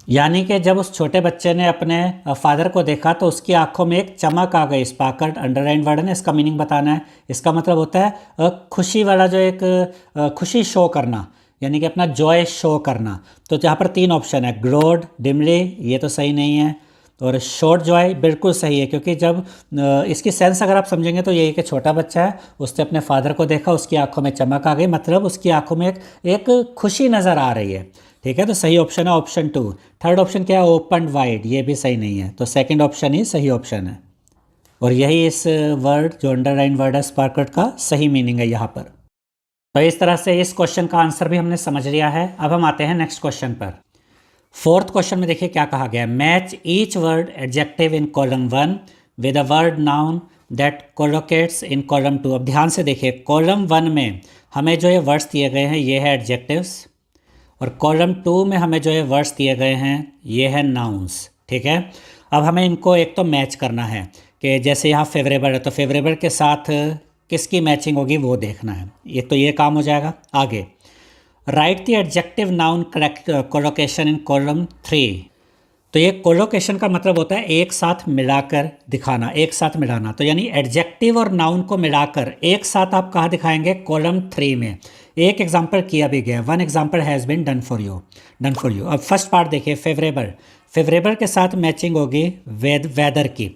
यानी कि जब उस छोटे बच्चे ने अपने फादर को देखा तो उसकी आंखों में एक चमक आ गई। स्पार्कल्ड अंडरलाइन वर्ड है ना, इसका मीनिंग बताना है। इसका मतलब होता है खुशी वाला, जो एक खुशी शो करना, यानी कि अपना जॉय शो करना। तो यहाँ पर 3 ऑप्शन है। ग्लोड, डिमली ये तो सही नहीं है, और शॉर्ट जॉय बिल्कुल सही है, क्योंकि जब इसकी सेंस अगर आप समझेंगे तो यही कि छोटा बच्चा है, उसने अपने फादर को देखा, उसकी आंखों में चमक आ गई, मतलब उसकी आंखों में एक खुशी नज़र आ रही है। ठीक है, तो सही ऑप्शन है ऑप्शन 2। थर्ड ऑप्शन क्या है? ओपन वाइड, ये भी सही नहीं है। तो सेकंड ऑप्शन ही सही ऑप्शन है, और यही इस वर्ड जो अंडरलाइन वर्ड है स्पार्कल्ड का सही मीनिंग है यहाँ पर। तो इस तरह से इस क्वेश्चन का आंसर भी हमने समझ लिया है। अब हम आते हैं नेक्स्ट क्वेश्चन पर। फोर्थ क्वेश्चन में देखिए क्या कहा गया है। Match each word adjective in column 1 with a word noun that collocates in column 2। अब ध्यान से देखिए, कॉलम 1 में हमें जो ये वर्ड्स दिए गए हैं ये है एडजेक्टिव्स, और कॉलम 2 में हमें जो ये वर्ड्स दिए गए हैं ये है नाउन्स। ठीक है, अब हमें इनको एक तो मैच करना है, कि जैसे यहाँ फेवरेबल है तो फेवरेबल के साथ किसकी मैचिंग होगी वो देखना है। ये तो ये काम हो जाएगा। आगे write the adjective noun correct collocation in column 3। तो ये कोलोकेशन का मतलब होता है एक साथ मिलाकर दिखाना, एक साथ मिलाना। तो यानी एडजेक्टिव और नाउन को मिलाकर एक साथ आप कहाँ दिखाएंगे? कॉलम 3 में। एक एग्जाम्पल किया भी गया, 1 example has been done for you. अब फर्स्ट पार्ट देखिए, फेवरेबल। फेवरेबल के साथ मैचिंग होगी वेदर की।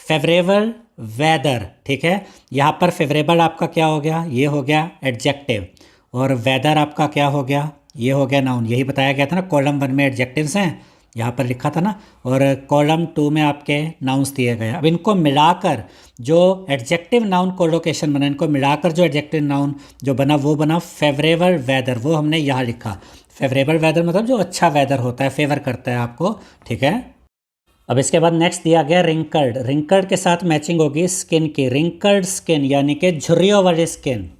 फेवरेबल वेदर, ठीक है। यहाँ पर फेवरेबल आपका क्या हो गया? ये हो गया एडजेक्टिव, और वेदर आपका क्या हो गया? ये हो गया नाउन। यही बताया गया था ना, कॉलम 1 में एडजेक्टिव्स हैं, यहाँ पर लिखा था ना, और कॉलम 2 में आपके नाउन्स दिए गए। अब इनको मिलाकर जो एडजेक्टिव नाउन कोलोकेशन बना, इनको मिलाकर जो एडजेक्टिव नाउन जो बना वो बना फेवरेबल वेदर। वो हमने यहाँ लिखा फेवरेबल वेदर, मतलब जो अच्छा वेदर होता है, फेवर करता है आपको। ठीक है, अब इसके बाद नेक्स्ट दिया गया रिंकल्ड। रिंकल्ड के साथ मैचिंग होगी स्किन की। रिंकल्ड स्किन यानी कि झुर्रियों वाली स्किन।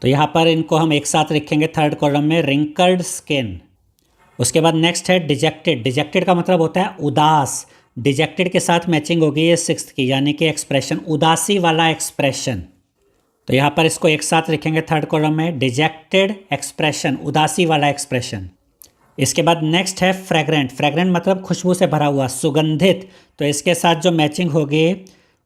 तो यहाँ पर इनको हम एक साथ लिखेंगे थर्ड कॉलम में, रिंकल्ड स्किन। उसके बाद नेक्स्ट है डिजेक्टेड। डिजेक्टेड का मतलब होता है उदास। डिजेक्टेड के साथ मैचिंग होगी ये सिक्स्थ की, यानी कि एक्सप्रेशन, उदासी वाला एक्सप्रेशन। तो यहाँ पर इसको एक साथ लिखेंगे थर्ड कॉलम में, डिजेक्टेड एक्सप्रेशन, उदासी वाला एक्सप्रेशन। इसके बाद नेक्स्ट है फ्रेग्रेंट। फ्रेग्रेंट मतलब खुशबू से भरा हुआ, सुगंधित। तो इसके साथ जो मैचिंग होगी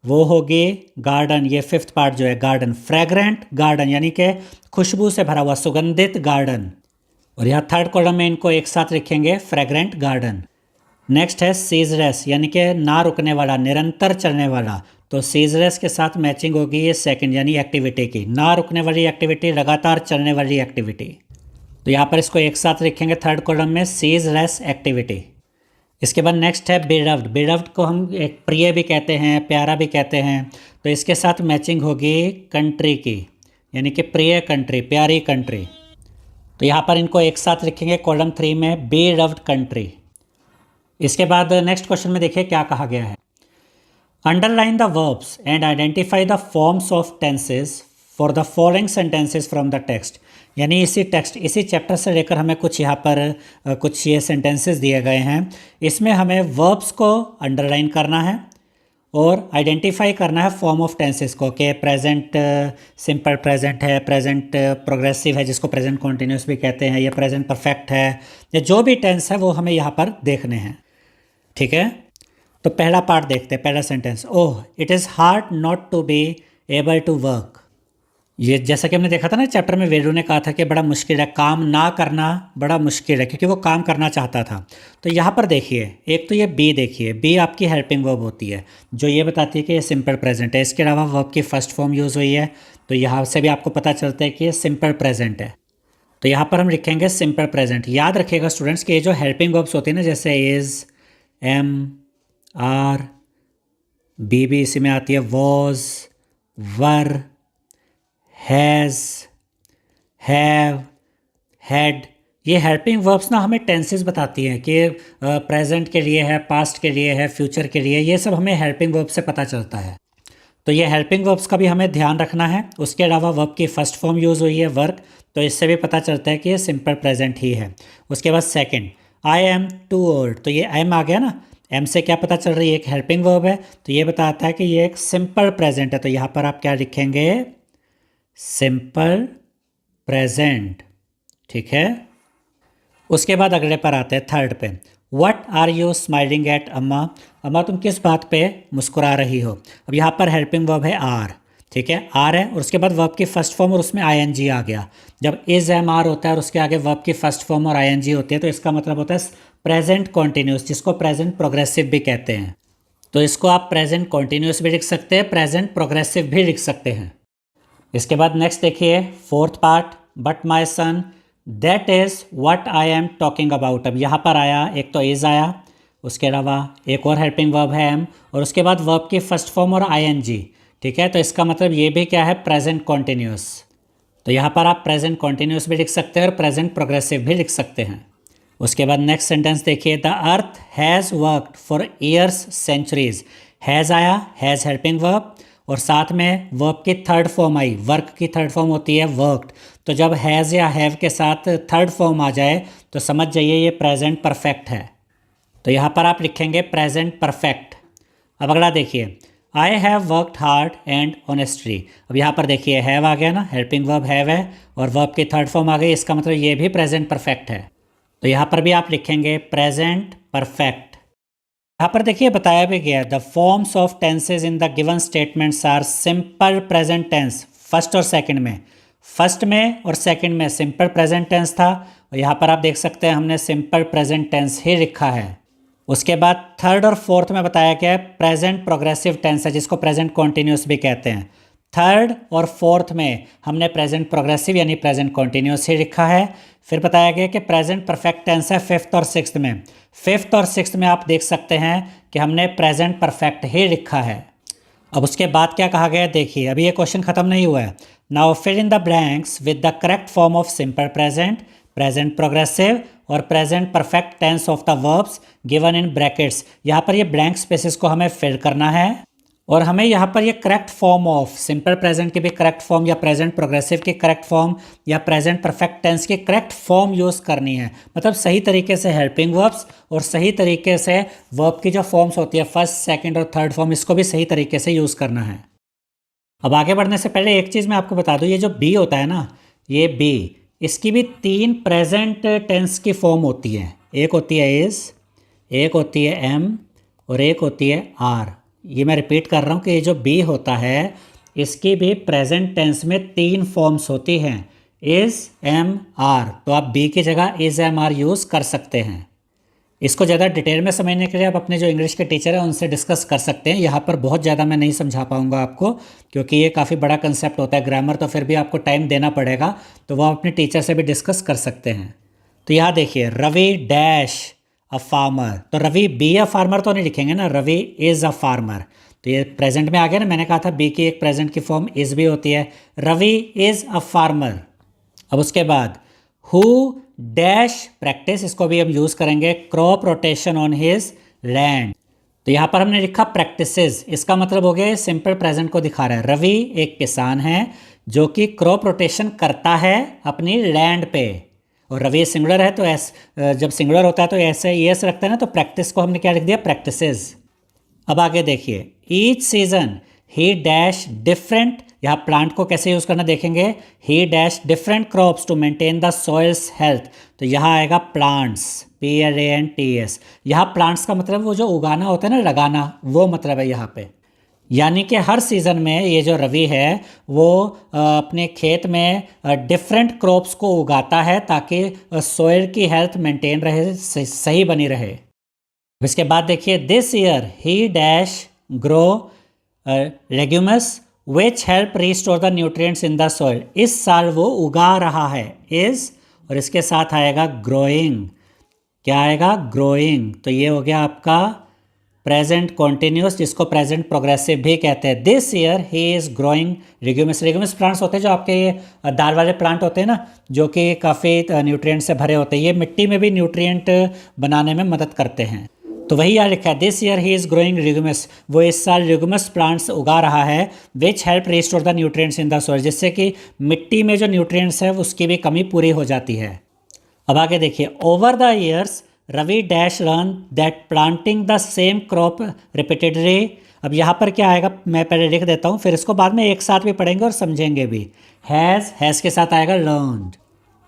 वो होगी गार्डन। ये फिफ्थ पार्ट जो है गार्डन, फ्रेग्रेंट गार्डन यानी कि खुशबू से भरा हुआ, सुगंधित गार्डन। और यहाँ थर्ड कॉलम में इनको एक साथ लिखेंगे फ्रेग्रेंट गार्डन। नेक्स्ट है सीजलेस यानी कि ना रुकने वाला, निरंतर चलने वाला। तो सीजलेस के साथ मैचिंग होगी ये सेकंड यानी एक्टिविटी की, ना रुकने वाली एक्टिविटी, लगातार चलने वाली एक्टिविटी। तो यहाँ पर इसको एक साथ लिखेंगे थर्ड कॉलम में, सीजलेस एक्टिविटी। इसके बाद नेक्स्ट है बिलव्ड। बिलव्ड को हम एक प्रिय भी कहते हैं, प्यारा भी कहते हैं। तो इसके साथ मैचिंग होगी कंट्री की, यानी कि प्रिय कंट्री, प्यारी कंट्री। तो यहाँ पर इनको एक साथ लिखेंगे कॉलम 3 में, बिलव्ड कंट्री। इसके बाद नेक्स्ट क्वेश्चन में देखिए क्या कहा गया है। Underline the verbs and identify the forms of tenses for the following sentences from the text. यानी इसी चैप्टर से लेकर हमें कुछ यहाँ पर कुछ ये सेंटेंसेस दिए गए हैं। इसमें हमें वर्ब्स को अंडरलाइन करना है और आइडेंटिफाई करना है फॉर्म ऑफ टेंसेस को कि प्रेजेंट सिंपल प्रेजेंट है, प्रेजेंट प्रोग्रेसिव है जिसको प्रेजेंट कॉन्टिन्यूस भी कहते हैं, या प्रेजेंट परफेक्ट है, या जो भी टेंस है वो हमें यहाँ पर देखने हैं। ठीक है, तो पहला पार्ट देखते हैं, पहला sentence. Oh it is hard not to be able to work. ये जैसा कि हमने देखा था ना चैप्टर में, वेरू ने कहा था कि बड़ा मुश्किल है, काम ना करना बड़ा मुश्किल है, क्योंकि वो काम करना चाहता था। तो यहाँ पर देखिए, एक तो ये बी देखिए, बी आपकी हेल्पिंग वर्ब होती है जो ये बताती है कि ये सिंपल प्रेजेंट है। इसके अलावा वर्ब की फर्स्ट फॉर्म यूज़ हुई है, तो यहाँ से भी आपको पता चलता है कि ये सिंपल प्रेजेंट है। तो यहाँ पर हम लिखेंगे सिंपल प्रेजेंट। याद रखिएगा स्टूडेंट्स कि ये जो हेल्पिंग वर्ब्स होती है ना, जैसे इज़, एम, आर, बी भी इसी में आती है, was, were, has, have, had, ये हेल्पिंग वर्ब्स ना हमें टेंसेस बताती हैं कि प्रेजेंट के लिए है, पास्ट के लिए है, फ्यूचर के लिए, ये सब हमें हेल्पिंग वर्ब से पता चलता है। तो ये हेल्पिंग वर्ब्स का भी हमें ध्यान रखना है। उसके अलावा वर्ब की फर्स्ट फॉर्म यूज़ हुई है वर्क, तो इससे भी पता चलता है कि ये सिंपल प्रेजेंट ही है। उसके बाद second, I am too old, तो ये एम आ गया ना, एम से क्या पता चल रही है, एक हेल्पिंग वर्ब है, तो ये बताता है कि ये एक सिंपल प्रेजेंट है। तो यहाँ पर आप क्या लिखेंगे, सिंपल प्रेजेंट। ठीक है, उसके बाद अगले पर आते हैं, थर्ड पे। What are you smiling at Amma, अम्मा तुम किस बात पे मुस्कुरा रही हो। अब यहाँ पर हेल्पिंग वर्ब है आर, ठीक है, आर है, और उसके बाद वर्ब की फर्स्ट फॉर्म और उसमें आईएनजी आ गया। जब इज एम आर होता है और उसके आगे वर्ब की फर्स्ट फॉर्म और आईएनजी होती है, तो इसका मतलब होता है प्रेजेंट कॉन्टिन्यूस, जिसको प्रेजेंट प्रोग्रेसिव भी कहते हैं। तो इसको आप प्रेजेंट कॉन्टिन्यूस भी लिख सकते हैं, प्रेजेंट प्रोग्रेसिव भी लिख सकते हैं। इसके बाद नेक्स्ट देखिए, fourth part, but my son that is what I am talking about. अब यहाँ पर आया, एक तो इज़ आया, उसके अलावा एक और हेल्पिंग वर्ब है एम, और उसके बाद वर्ब की फर्स्ट फॉर्म और आईएनजी। ठीक है, तो इसका मतलब ये भी क्या है, प्रेजेंट कॉन्टिन्यूस। तो यहाँ पर आप प्रेजेंट कॉन्टिन्यूस भी लिख सकते हैं और प्रेजेंट प्रोग्रेसिव भी लिख सकते हैं। उसके बाद नेक्स्ट सेंटेंस देखिए, the earth has worked for years centuries. Has आया, हैज़ हेल्पिंग वर्ब, और साथ में वर्ब की थर्ड फॉर्म आई, वर्क की थर्ड फॉर्म होती है वर्कड। तो जब हैज़ या हैव के साथ थर्ड फॉर्म आ जाए तो समझ जाइए ये प्रेजेंट परफेक्ट है। तो यहाँ पर आप लिखेंगे प्रेजेंट परफेक्ट। अब अगला देखिए, I have worked hard and honestly. अब यहाँ पर देखिए हैव आ गया ना, हेल्पिंग वर्ब हैव है और वर्ब की थर्ड फॉर्म आ गई, इसका मतलब ये भी प्रेजेंट परफेक्ट है। तो यहाँ पर भी आप लिखेंगे प्रेजेंट परफेक्ट। यहाँ पर देखिए बताया भी गया, the forms of tenses in the given statements are simple present tense. First और सेकंड में, फर्स्ट में और सेकंड में सिंपल प्रेजेंट टेंस था, और यहाँ पर आप देख सकते हैं हमने सिंपल प्रेजेंट टेंस ही लिखा है। उसके बाद थर्ड और फोर्थ में बताया गया है प्रेजेंट प्रोग्रेसिव टेंस है, जिसको प्रेजेंट कॉन्टिन्यूस भी कहते हैं। थर्ड और फोर्थ में हमने प्रेजेंट प्रोग्रेसिव यानी प्रेजेंट कॉन्टिन्यूस ही लिखा है। फिर बताया गया कि प्रेजेंट परफेक्ट टेंस है फिफ्थ और सिक्स्थ में। फिफ्थ और सिक्स्थ में आप देख सकते हैं कि हमने प्रेजेंट परफेक्ट ही लिखा है। अब उसके बाद क्या कहा गया देखिए, अभी ये क्वेश्चन खत्म नहीं हुआ है। Now fill in the blanks with the correct form of simple present, present progressive और present perfect tense of the verbs given in brackets. यहाँ पर ये ब्लैंक स्पेसेस को हमें फिल करना है, और हमें यहाँ पर ये correct form of simple present की भी करेक्ट फॉर्म, या प्रेजेंट प्रोग्रेसिव की करेक्ट फॉर्म, या प्रेजेंट परफेक्ट टेंस की करेक्ट फॉर्म यूज़ करनी है। मतलब सही तरीके से हेल्पिंग वर्ब्स और सही तरीके से वर्ब की जो फॉर्म्स होती है फर्स्ट, सेकंड और थर्ड फॉर्म, इसको भी सही तरीके से यूज़ करना है। अब आगे बढ़ने से पहले एक चीज़ मैं आपको बता दूँ, ये जो बी होता है ना, ये बी, इसकी भी तीन प्रेजेंट टेंस की फॉर्म होती है। एक होती है इज़, एक होती है एम और एक होती है आर। ये मैं रिपीट कर रहा हूँ कि ये जो बी होता है इसकी भी प्रेजेंट टेंस में तीन फॉर्म्स होती हैं, इज़, एम, आर। तो आप बी की जगह इज़, एम, आर यूज़ कर सकते हैं। इसको ज़्यादा डिटेल में समझने के लिए आप अपने जो इंग्लिश के टीचर हैं उनसे डिस्कस कर सकते हैं। यहाँ पर बहुत ज़्यादा मैं नहीं समझा पाऊँगा आपको, क्योंकि ये काफ़ी बड़ा कंसेप्ट होता है ग्रामर, तो फिर भी आपको टाइम देना पड़ेगा, तो वो अपने टीचर से भी डिस्कस कर सकते हैं। तो यहाँ देखिए, रवि डैश अ फार्मर, तो रवि बी अ फार्मर तो नहीं लिखेंगे ना, रवि इज़ अ फार्मर। तो ये प्रेजेंट में आ गया ना, मैंने कहा था बी की एक प्रेजेंट की फॉर्म इज़ भी होती है। Ravi is a farmer. अब उसके बाद हु डैश प्रैक्टिस, इसको भी हम यूज़ करेंगे crop rotation on his land. तो यहाँ पर हमने लिखा प्रैक्टिसेस, इसका मतलब हो गया ये सिंपल प्रेजेंट को दिखा रहा है। रवि एक किसान है जो कि क्रॉप रोटेशन करता है अपनी लैंड पे, और रवि सिंगुलर है, तो एस, जब सिंगुलर होता है तो ऐसे एस रखते हैं ना, तो प्रैक्टिस को हमने क्या लिख दिया, प्रैक्टिसेस। अब आगे देखिए, each season he dash different, यहाँ प्लांट को कैसे यूज़ करना देखेंगे, he dash different crops to maintain the soil's health. तो यहाँ आएगा प्लांट्स, PLANTS। यहाँ प्लांट्स का मतलब वो जो उगाना होता है ना, लगाना, वो मतलब है यहाँ पे। यानी कि हर सीज़न में ये जो रवि है वो अपने खेत में डिफरेंट क्रॉप्स को उगाता है ताकि सॉइल की हेल्थ मेंटेन रहे, सही बनी रहे। इसके बाद देखिए, this year he dash grow legumes which help restore the nutrients in the soil. इस साल वो उगा रहा है, इज, और इसके साथ आएगा ग्रोइंग। क्या आएगा, ग्रोइंग। तो ये हो गया आपका प्रेजेंट कॉन्टिन्यूस, जिसको प्रेजेंट प्रोग्रेसिव भी कहते हैं। This year he is growing legumes. Legumes plants होते हैं जो आपके ये दाल वाले प्लांट होते हैं ना, जो कि काफ़ी न्यूट्रिएंट से भरे होते हैं। ये मिट्टी में भी न्यूट्रिएंट बनाने में मदद करते हैं। तो वही यहाँ लिखा है, this year he is growing legumes. वो इस साल लेग्यूमस प्लांट्स उगा रहा है, which help restore the nutrients in the soil, जिससे कि मिट्टी में जो न्यूट्रिएंट्स है उसकी भी कमी पूरी हो जाती है। अब आगे देखिए, over the years Ravi dash learn that planting the same crop repeatedly. अब यहाँ पर क्या आएगा, मैं पहले लिख देता हूँ, फिर इसको बाद में एक साथ भी पढ़ेंगे और समझेंगे भी। हैज़ के साथ आएगा लर्नड।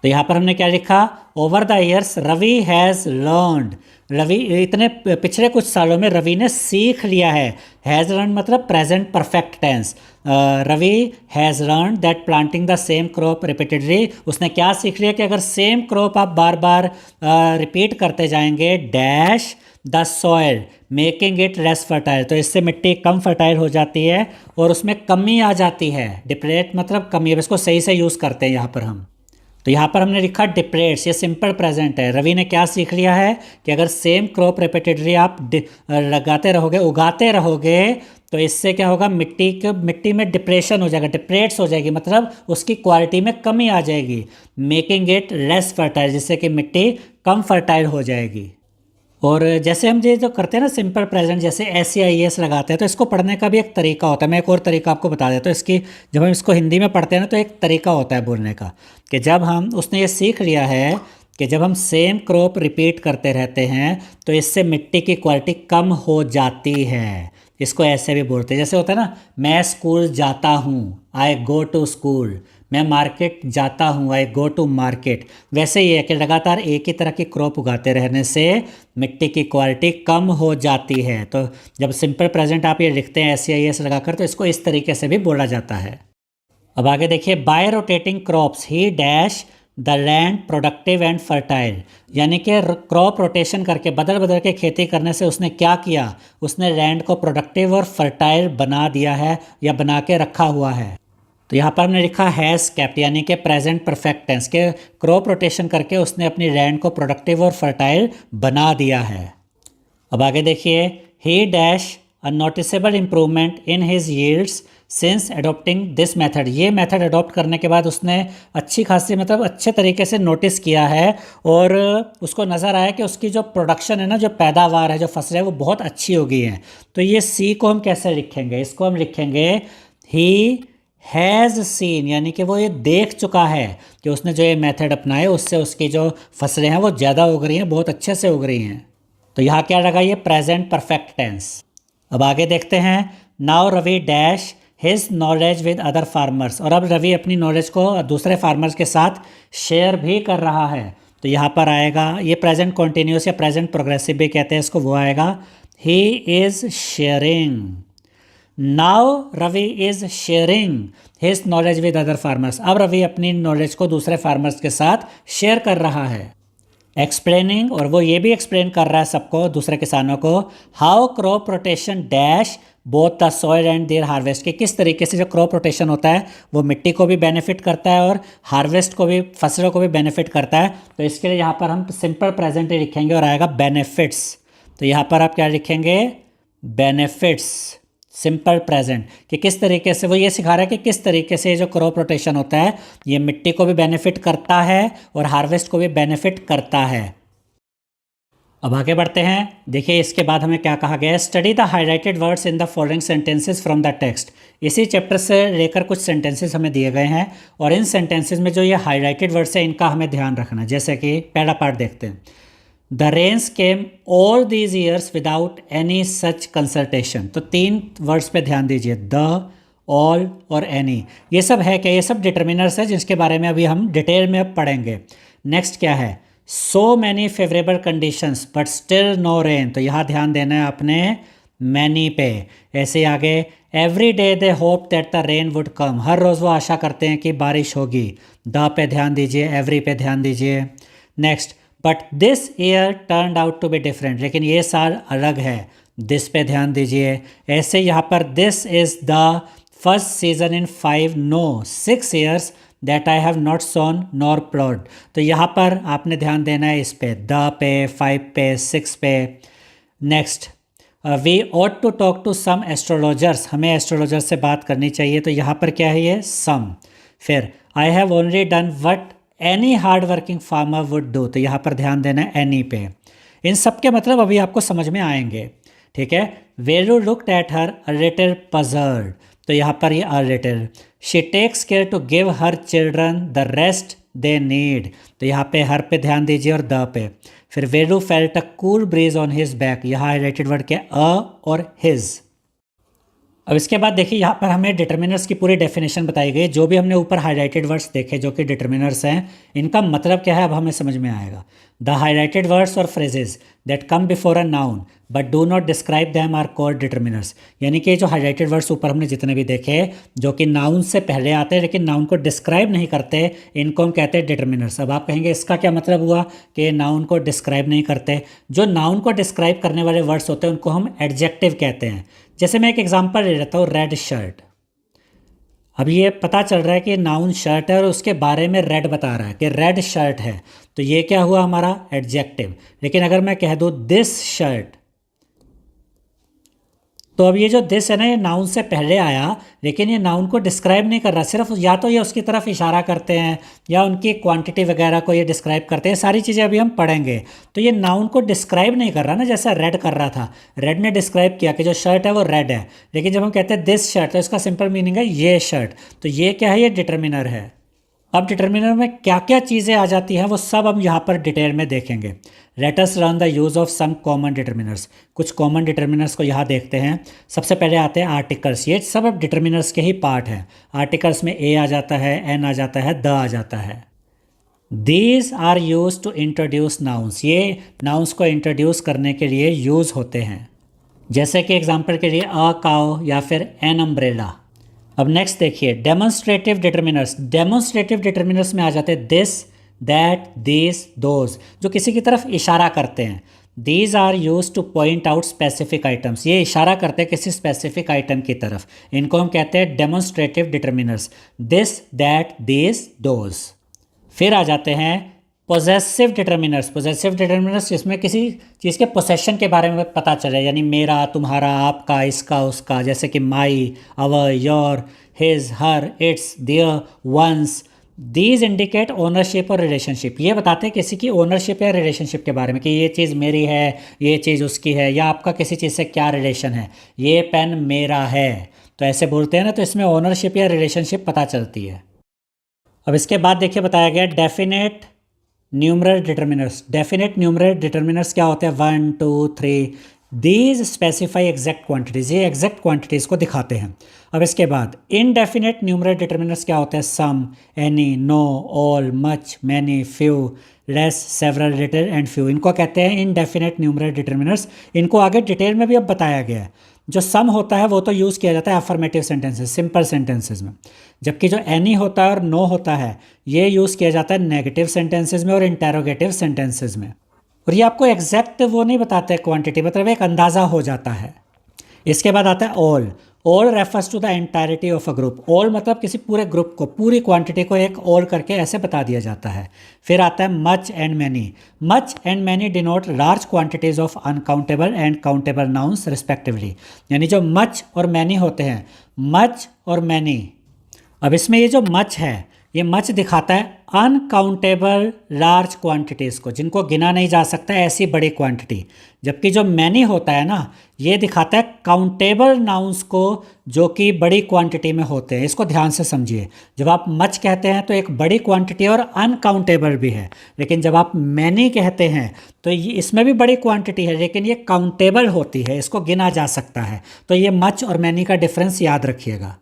तो यहाँ पर हमने क्या लिखा, over the years Ravi has learned. Ravi इतने पिछले कुछ सालों में रवि ने सीख लिया है। हैज़ लर्न मतलब present perfect tense. Ravi has learn that planting the same crop repeatedly. उसने क्या सीख लिया कि अगर सेम क्रॉप आप बार बार रिपीट करते जाएंगे, dash the soil making it less fertile, तो इससे मिट्टी कम फर्टाइल हो जाती है और उसमें कमी आ जाती है। डिप्लेट मतलब कमी। अब इसको सही से यूज़ करते हैं यहाँ पर हम। तो यहाँ पर हमने लिखा डिप्रेट्स, ये सिंपल प्रेजेंट है। रवि ने क्या सीख लिया है कि अगर सेम क्रॉप रिपीटेडली आप लगाते रहोगे, उगाते रहोगे, तो इससे क्या होगा, मिट्टी में डिप्रेशन हो जाएगा, डिप्रेट्स हो जाएगी, मतलब उसकी क्वालिटी में कमी आ जाएगी। मेकिंग इट लेस फर्टाइल, जिससे कि मिट्टी कम फर्टाइल हो जाएगी। और जैसे हम ये जो करते हैं ना सिंपल प्रेजेंट, जैसे SAIS लगाते हैं, तो इसको पढ़ने का भी एक तरीका होता है। मैं एक और तरीका आपको बता देता हूँ इसकी। जब हम इसको हिंदी में पढ़ते हैं ना, तो एक तरीका होता है बोलने का, कि जब हम, उसने ये सीख लिया है कि जब हम सेम क्रॉप रिपीट करते रहते हैं तो इससे मिट्टी की क्वालिटी कम हो जाती है। इसको ऐसे भी बोलते हैं, जैसे होता है ना, मैं स्कूल जाता हूँ, आई गो टू स्कूल। मैं मार्केट जाता हूँ, आई गो टू मार्केट। वैसे ही है कि लगातार एक ही तरह की क्रॉप उगाते रहने से मिट्टी की क्वालिटी कम हो जाती है। तो जब सिंपल प्रेजेंट आप ये लिखते हैं SAIS लगाकर, तो इसको इस तरीके से भी बोला जाता है। अब आगे देखिए, bye rotating crops he dash the land productive and fertile. यानी कि क्रॉप रोटेशन करके, बदल बदल के खेती करने से उसने क्या किया, उसने लैंड को प्रोडक्टिव और फर्टाइल बना दिया है या बना के रखा हुआ है। तो यहाँ पर हमने लिखा हैज़ केप्ट, यानी कि प्रेजेंट परफेक्ट टेंस के क्रॉप रोटेशन करके उसने अपनी लैंड को प्रोडक्टिव और फर्टाइल बना दिया है। अब आगे देखिए, ही dash a noticeable improvement in his yields since adopting this method. ये मेथड अडॉप्ट करने के बाद उसने अच्छी खासी, मतलब अच्छे तरीके से नोटिस किया है और उसको नज़र आया कि उसकी जो प्रोडक्शन है ना, जो पैदावार है, जो फसलें, वो बहुत अच्छी हो गई हैं। तो ये सी को हम कैसे लिखेंगे, इसको हम लिखेंगे ही हैज़ सीन, यानी कि वो ये देख चुका है कि उसने जो ये मेथड अपनाए उससे उसकी जो फसलें हैं वो ज़्यादा उग रही हैं, बहुत अच्छे से उग रही हैं। तो यहाँ क्या लगा, ये प्रेजेंट परफेक्ट टेंस। अब आगे देखते हैं, now Ravi dash his knowledge with other farmers. और अब रवि अपनी नॉलेज को दूसरे फार्मर्स के साथ शेयर भी कर रहा है। तो यहाँ पर आएगा, ये प्रेजेंट कॉन्टीन्यूस या प्रेजेंट प्रोग्रेसिव भी कहते हैं इसको, वो आएगा he is sharing. Now Ravi is sharing his knowledge with other farmers. अब रवि अपनी नॉलेज को दूसरे फार्मर्स के साथ शेयर कर रहा है। एक्सप्लेनिंग, और वो ये भी एक्सप्लेन कर रहा है सबको, दूसरे किसानों को, how crop rotation dash both the soil and their harvest, कि किस तरीके से जो क्रॉप रोटेशन होता है वो मिट्टी को भी बेनिफिट करता है और हार्वेस्ट को भी, फसलों को भी बेनिफिट करता है। तो इसके लिए यहाँ पर हम सिंपल प्रेजेंट ही लिखेंगे और आएगा बेनिफिट्स। तो यहाँ पर आप क्या लिखेंगे, बेनिफिट्स, सिंपल प्रेजेंट, कि किस तरीके से वो ये सिखा रहा है कि किस तरीके से जो क्रॉप रोटेशन होता है ये मिट्टी को भी बेनिफिट करता है और हार्वेस्ट को भी बेनिफिट करता है। अब आगे बढ़ते हैं, देखिए इसके बाद हमें क्या कहा गया है, study the highlighted words in the following sentences from the text. इसी चैप्टर से लेकर कुछ सेंटेंसेस हमें दिए गए हैं और इन सेंटेंसेस में जो ये हाईलाइटेड वर्ड्स है इनका हमें ध्यान रखना है। जैसे कि पहला पार्ट देखते हैं, the rains came all these years without any such consultation. तो 3 वर्ड्स पे ध्यान दीजिए, द, ऑल और एनी। ये सब है क्या? ये सब डिटर्मिनर्स है जिसके बारे में अभी हम डिटेल में अब पढ़ेंगे। नेक्स्ट क्या है? So many favourable conditions but still no rain. तो यहाँ ध्यान देना है अपने मैनी पे। ऐसे आगे, every day they hope that the rain would come. हर रोज़ वो आशा करते हैं कि बारिश होगी। द पे ध्यान दीजिए, एवरी पे ध्यान दीजिए। Next, but this year turned out to be different. लेकिन ये साल अलग है। दिस पे ध्यान दीजिए। ऐसे यहाँ पर this is the first season in 5 no 6 years that I have not sown nor ploughed. तो यहाँ पर आपने ध्यान देना है इस पे, द पे, 5 पे, 6 पे। Next, we ought to talk to some astrologers. हमें एस्ट्रोलॉजर से बात करनी चाहिए। तो यहाँ पर क्या है? ये सम। फिर I have only done what any hard working farmer would do. तो यहाँ पर ध्यान देना है एनी पे। इन सब के मतलब अभी आपको समझ में आएंगे, ठीक है। Velu looked at her a little puzzled. तो यहाँ पर ये a little. She takes care to give her children the rest they need. तो यहाँ पे हर पे ध्यान दीजिए और द पे। फिर Velu felt a cool breeze on his back. यहाँ हाईलाइटेड वर्ड क्या? अ और हिज। अब इसके बाद देखिए, यहाँ पर हमें डिटर्मिनर्स की पूरी डेफिनेशन बताई गई। जो भी हमने ऊपर हाईलाइटेड वर्ड्स देखे जो कि डिटर्मिनर्स हैं, इनका मतलब क्या है अब हमें समझ में आएगा। द हाईलाइटेड वर्ड्स और phrases that come before a noun but do not describe them are called determiners. यानी कि जो हाईलाइटेड वर्ड्स ऊपर हमने जितने भी देखे जो कि नाउन से पहले आते हैं लेकिन नाउन को डिस्क्राइब नहीं करते, इनको हम कहते हैं डिटर्मिनर्स। अब आप कहेंगे इसका क्या मतलब हुआ कि नाउन को डिस्क्राइब नहीं करते? जो नाउन को डिस्क्राइब करने वाले वर्ड्स होते हैं उनको हम एडजेक्टिव कहते हैं। जैसे मैं एक एग्जांपल ले लेता हूँ, रेड शर्ट। अब ये पता चल रहा है कि नाउन शर्ट है और उसके बारे में रेड बता रहा है कि रेड शर्ट है, तो ये क्या हुआ? हमारा एडजेक्टिव। लेकिन अगर मैं कह दूँ दिस शर्ट, तो अब ये जो दिस है ना, ये नाउन से पहले आया लेकिन ये नाउन को डिस्क्राइब नहीं कर रहा। सिर्फ या तो ये उसकी तरफ इशारा करते हैं या उनकी क्वांटिटी वगैरह को ये डिस्क्राइब करते हैं। सारी चीज़ें अभी हम पढ़ेंगे। तो ये नाउन को डिस्क्राइब नहीं कर रहा ना, जैसा रेड कर रहा था। रेड ने डिस्क्राइब किया कि जो शर्ट है वो रेड है। लेकिन जब हम कहते हैं दिस शर्ट, तो इसका सिंपल मीनिंग है ये शर्ट। तो ये क्या है? ये डिटर्मिनर है। अब डिटर्मिनर में क्या क्या चीज़ें आ जाती हैं वो सब हम यहाँ पर डिटेल में देखेंगे। Let us learn the use of some common determiners. कुछ कॉमन डिटर्मिनर्स को यहाँ देखते हैं। सबसे पहले आते हैं आर्टिकल्स। ये सब अब डिटर्मिनर्स के ही पार्ट हैं। आर्टिकल्स में ए आ जाता है, एन आ जाता है, द आ जाता है। These are use to introduce nouns. ये नाउन्स को इंट्रोड्यूस करने के लिए यूज़ होते हैं। जैसे कि एग्जाम्पल के लिए अ काउ या फिर एन अम्ब्रेला। अब नेक्स्ट देखिए, डेमोन्स्ट्रेटिव डिटर्मिनर्स। डेमोन्स्ट्रेटिव डिटर्मिनर्स में आ जाते हैं दिस, दैट, दिस, दोज, जो किसी की तरफ इशारा करते हैं। These are use to point out specific items. ये इशारा करते हैं किसी स्पेसिफिक आइटम की तरफ। इनको हम कहते हैं demonstrative determiners. This, that, this, those. फिर आ जाते हैं पोजेसिव डिटर्मिनर्स। पोजेसिव डिटर्मिनर्स जिसमें किसी चीज़ के पोसेशन के बारे में पता चले, यानी मेरा, तुम्हारा, आपका, इसका, उसका। जैसे कि my, our, your, his, her, its, their, ones. These indicate ownership और रिलेशनशिप। ये बताते हैं किसी की ओनरशिप या रिलेशनशिप के बारे में कि ये चीज़ मेरी है, ये चीज़ उसकी है, या आपका किसी चीज़ से क्या रिलेशन है। ये पेन मेरा है, तो ऐसे बोलते हैं ना, तो इसमें ओनरशिप या रिलेशनशिप पता चलती है। अब इसके बाद देखिए बताया गया definite numeral determiners. Definite numeral determiners क्या होते हैं? 1, 2, 3। These specify exact quantities. ये एग्जैक्ट क्वांटिटीज़ को दिखाते हैं। अब इसके बाद इनडेफिनेट न्यूमरल डिटर्मिनर्स क्या होते हैं? Some, any, no, all, much, many, few, less, several, little and few. इनको कहते हैं इनडेफिनेट न्यूमरल डिटर्मिनर्स। इनको आगे डिटेल में भी अब बताया गया है। जो सम होता है वो तो यूज़ किया जाता है अफर्मेटिव सेंटेंसेस, सिंपल सेंटेंसेस में। जबकि जो एनी होता है और नो होता है ये यूज़ किया जाता है नेगेटिव सेंटेंसेस में और इंटेरोगेटिव सेंटेंसेस में। और ये आपको एग्जैक्ट वो नहीं बताते क्वांटिटी, मतलब एक अंदाज़ा हो जाता है। इसके बाद आता है all. All refers to the entirety of a group. All मतलब किसी पूरे ग्रुप को, पूरी क्वांटिटी को एक ऑल करके ऐसे बता दिया जाता है। फिर आता है much and many. Much and many denote large quantities of uncountable and countable nouns respectively. यानी जो मच और मैनी होते हैं, मच और मैनी। अब इसमें ये जो मच है ये मच दिखाता है अनकाउंटेबल लार्ज क्वांटिटीज़ को, जिनको गिना नहीं जा सकता ऐसी बड़ी क्वांटिटी। जबकि जो मैनी होता है ना, ये दिखाता है काउंटेबल नाउन्स को जो कि बड़ी क्वांटिटी में होते हैं। इसको ध्यान से समझिए। जब आप मच कहते हैं तो एक बड़ी क्वांटिटी और अनकाउंटेबल भी है, लेकिन जब आप मैनी कहते हैं तो ये इसमें भी बड़ी क्वांटिटी है लेकिन ये काउंटेबल होती है, इसको गिना जा सकता है। तो ये मच और मैनी का डिफरेंस याद रखिएगा।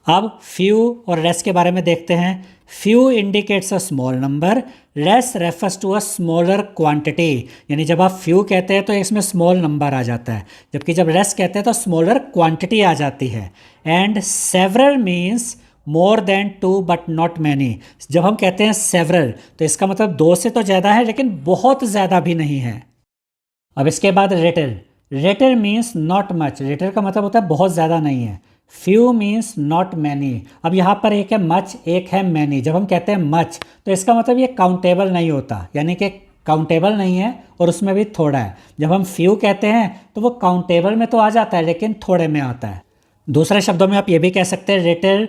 अब फ्यू और लेस के बारे में देखते हैं। Few indicates a small number, less refers to a smaller quantity. यानी जब आप फ्यू कहते हैं तो इसमें स्मॉल नंबर आ जाता है, जबकि जब लेस कहते हैं तो स्मॉलर क्वांटिटी आ जाती है। And several means more than two but not many. जब हम कहते हैं सेवरल तो इसका मतलब दो से तो ज़्यादा है लेकिन बहुत ज़्यादा भी नहीं है। अब इसके बाद little. Little means not much. Little का मतलब होता है बहुत ज़्यादा नहीं है। Few means not many. अब यहाँ पर एक है मच, एक है मैनी। जब हम कहते हैं मच तो इसका मतलब ये काउंटेबल नहीं होता, यानी कि काउंटेबल नहीं है और उसमें भी थोड़ा है। जब हम फ्यू कहते हैं तो वो काउंटेबल में तो आ जाता है लेकिन थोड़े में आता है। दूसरे शब्दों में आप ये भी कह सकते हैं लिटिल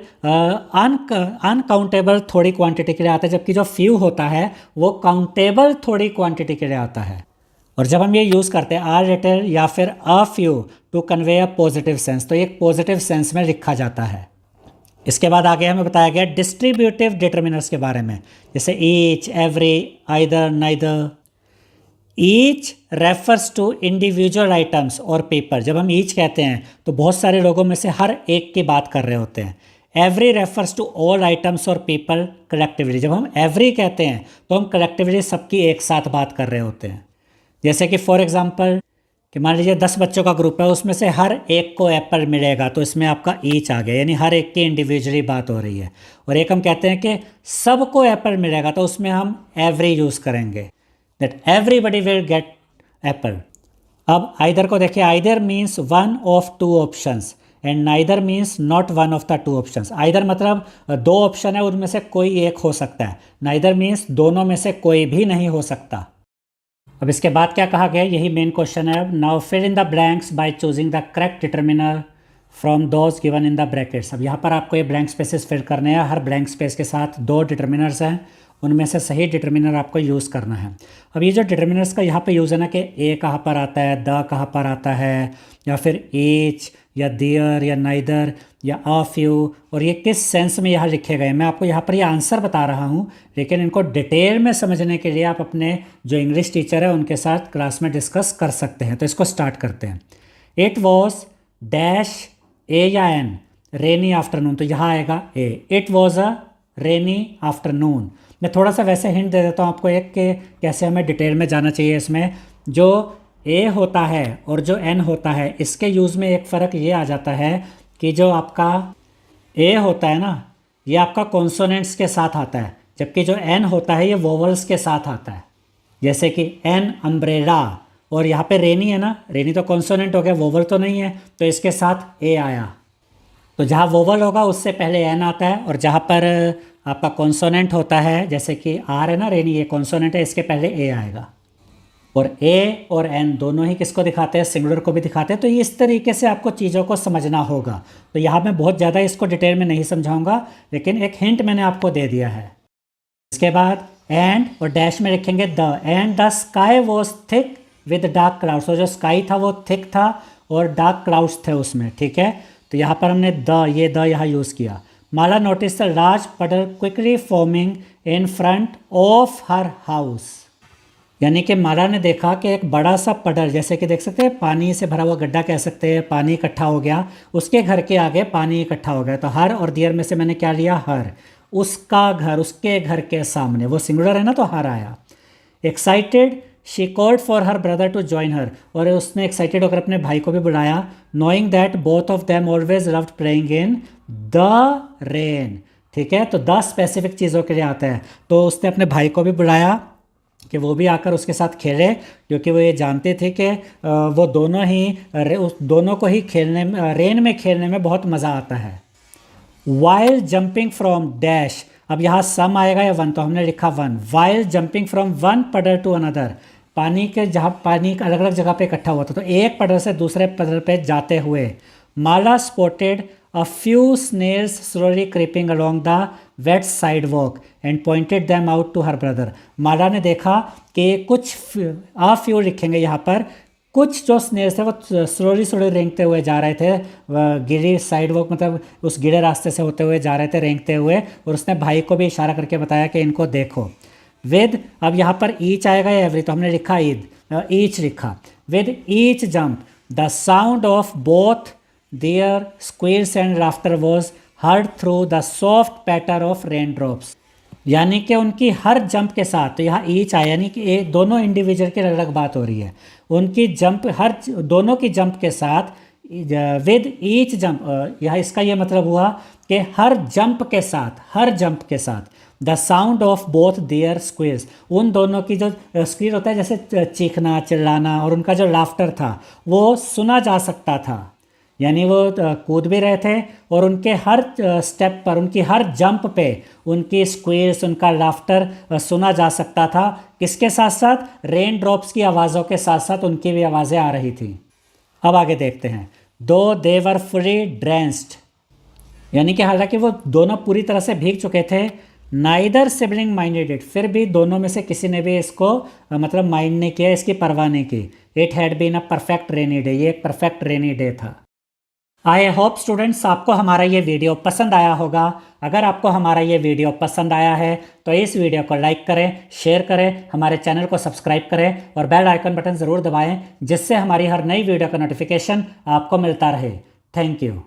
अनकाउंटेबल थोड़ी क्वांटिटी के लिए आता है, जबकि जो फ्यू होता है वो काउंटेबल थोड़ी क्वांटिटी के लिए आता है। और जब हम ये यूज़ करते हैं आर लिटिल या फिर a few to convey a positive sense, तो एक पॉजिटिव सेंस में लिखा जाता है। इसके बाद आगे हमें बताया गया डिस्ट्रीब्यूटिव डिटर्मिनर्स के बारे में, जैसे each, every, either, neither. Each refers to individual items और पेपर। जब हम ईच कहते हैं तो बहुत सारे लोगों में से हर एक की बात कर रहे होते हैं। Every refers to all items और पीपल कलेक्टिवली। जब हम एवरी कहते हैं तो हम कलेक्टिवली सबकी एक साथ बात कर रहे होते हैं। जैसे कि फॉर एग्जांपल कि मान लीजिए 10 बच्चों का ग्रुप है, उसमें से हर एक को एप्पल मिलेगा, तो इसमें आपका ईच आ गया, यानी हर एक की इंडिविजुअली बात हो रही है। और एक हम कहते हैं कि सबको एप्पल मिलेगा, तो उसमें हम एवरी यूज़ करेंगे, that everybody will get Apple. अब आइदर को देखिए। Either means one of two options and neither means not one of the two options. Either मतलब दो ऑप्शन है, उनमें से कोई एक हो सकता है। नाइदर मीन्स दोनों में से कोई भी नहीं हो सकता। अब इसके बाद क्या कहा गया, यही मेन क्वेश्चन है। Now fill in the blanks by choosing the correct determiner from those given in the brackets. अब यहाँ पर आपको ये ब्लैंक स्पेसेस फिल करने हैं। हर ब्लैंक स्पेस के साथ दो डिटर्मिनर्स हैं, उनमें से सही डिटर्मिनर आपको यूज़ करना है। अब ये जो डिटर्मिनर्स का यहाँ पे यूज़ है ना, कि ए कहाँ पर आता है, द कहाँ पर आता है, या फिर ईच या दियर या नाइदर या अ फ्यू, और ये किस सेंस में यहाँ लिखे गए। मैं आपको यहाँ पर ये आंसर बता रहा हूँ, लेकिन इनको डिटेल में समझने के लिए आप अपने जो इंग्लिश टीचर है उनके साथ क्लास में डिस्कस कर सकते हैं। तो इसको स्टार्ट करते हैं। इट वॉज डैश ए या एन रेनी आफ्टरनून, तो यहाँ आएगा a. It was a rainy afternoon. मैं थोड़ा सा वैसे हिंट दे देता हूँ आपको एक कि कैसे हमें डिटेल में जाना चाहिए। इसमें जो ए होता है और जो एन होता है, इसके यूज़ में एक फ़र्क ये आ जाता है कि जो आपका ए होता है ना, ये आपका कॉन्सोनेंट्स के साथ आता है, जबकि जो एन होता है ये वोवल्स के साथ आता है। जैसे कि एन अम्ब्रेला, और यहाँ पे रेनी है ना, रेनी तो कॉन्सोनेंट हो गया, वोवल तो नहीं है, तो इसके साथ ए आया। तो जहाँ वोवल होगा उससे पहले एन आता है, और जहाँ पर आपका कॉन्सोनेंट होता है, जैसे कि आर है ना, रेनी ये कॉन्सोनेंट है, इसके पहले ए आएगा। और ए और एन दोनों ही किसको दिखाते हैं, सिंगुलर को भी दिखाते हैं। तो इस तरीके से आपको चीज़ों को समझना होगा। तो यहाँ मैं बहुत ज़्यादा इसको डिटेल में नहीं समझाऊंगा, लेकिन एक हिंट मैंने आपको दे दिया है। इसके बाद एंड और डैश में लिखेंगे the. And the sky was thick with dark clouds. और जो स्काई था वो थिक था और डार्क क्लाउड्स थे उसमें, ठीक है। तो यहाँ पर हमने ये द यहाँ यूज़ किया। माला नोटिस द लार्ज पडल quickly forming in front of her house. यानी कि माला ने देखा कि एक बड़ा सा पडल, जैसे कि देख सकते हैं पानी से भरा हुआ गड्ढा कह सकते हैं, पानी इकट्ठा हो गया, उसके घर के आगे पानी इकट्ठा हो गया। तो हर और दियर में से मैंने क्या लिया, हर। उसका घर, उसके घर के सामने, वो सिंगुलर है ना, तो हर आया। Excited she called for her brother to join her. और उसने एक्साइटेड होकर अपने भाई को भी बुलाया। Knowing that both of them always loved playing in the rain, ठीक है। तो 10 स्पेसिफिक चीज़ों के लिए आता है। तो उसने अपने भाई को भी बुलाया कि वो भी आकर उसके साथ खेले, क्योंकि वो ये जानते थे कि वो दोनों को ही रेन में खेलने में बहुत मज़ा आता है। While jumping from dash. अब यहाँ सम आएगा या वन, तो हमने लिखा one. While jumping from one पडल टू अनदर। पानी के जहाँ पानी अलग अलग जगह पे इकट्ठा हुआ था, तो एक पडल से दूसरे पडल पे जाते हुए। माला spotted a few snails slowly creeping along the wet sidewalk and pointed them out to her brother. माला ने देखा कि कुछ a few लिखेंगे यहाँ पर, कुछ जो स्नेल्स थे वो स्लोली स्लोली रेंगते हुए जा रहे थे, गिरी साइडवॉक मतलब उस गिरे रास्ते से होते हुए जा रहे थे रेंगते हुए, और उसने भाई को भी इशारा करके बताया कि इनको देखो। विद, अब यहाँ पर ईच आएगा या एवरी, तो हमने लिखा ईच लिखा। With each jump the sound of both their squeals and laughter was heard through the soft patter of rain drops. यानी कि उनकी हर जंप के साथ, तो यहाँ ईच आया, यानी कि दोनों इंडिविजुअल की अलग बात हो रही है, उनकी जंप हर दोनों की जंप के साथ, विद ईच जंप, यहाँ इसका ये मतलब हुआ कि हर जंप के साथ the sound of both their squeals, उन दोनों की जो स्क्वील होता है जैसे चीखना चिल्लाना, और उनका जो लाफ्टर था वो सुना जा सकता था। यानी वो कूद भी रहे थे और उनके हर स्टेप पर, उनकी हर जंप पे उनकी स्क्वील्स, उनका लाफ्टर सुना जा सकता था। किसके साथ साथ? रेन ड्रॉप्स की आवाज़ों के साथ साथ उनकी भी आवाज़ें आ रही थी। अब आगे देखते हैं। दो दे वर फुली ड्रेंस्ड, यानी कि हालांकि वो दोनों पूरी तरह से भीग चुके थे। नाइदर सिबलिंग माइंडेड इट, फिर भी दोनों में से किसी ने भी इसको मतलब माइंड नहीं किया, इसकी परवाह नहीं की। It had been a perfect rainy day, ये एक परफेक्ट रेनी डे था। आई होप स्टूडेंट्स आपको हमारा ये वीडियो पसंद आया होगा। अगर आपको हमारा ये वीडियो पसंद आया है तो इस वीडियो को लाइक करें, शेयर करें, हमारे चैनल को सब्सक्राइब करें और बेल आइकन बटन ज़रूर दबाएं, जिससे हमारी हर नई वीडियो का नोटिफिकेशन आपको मिलता रहे। Thank you.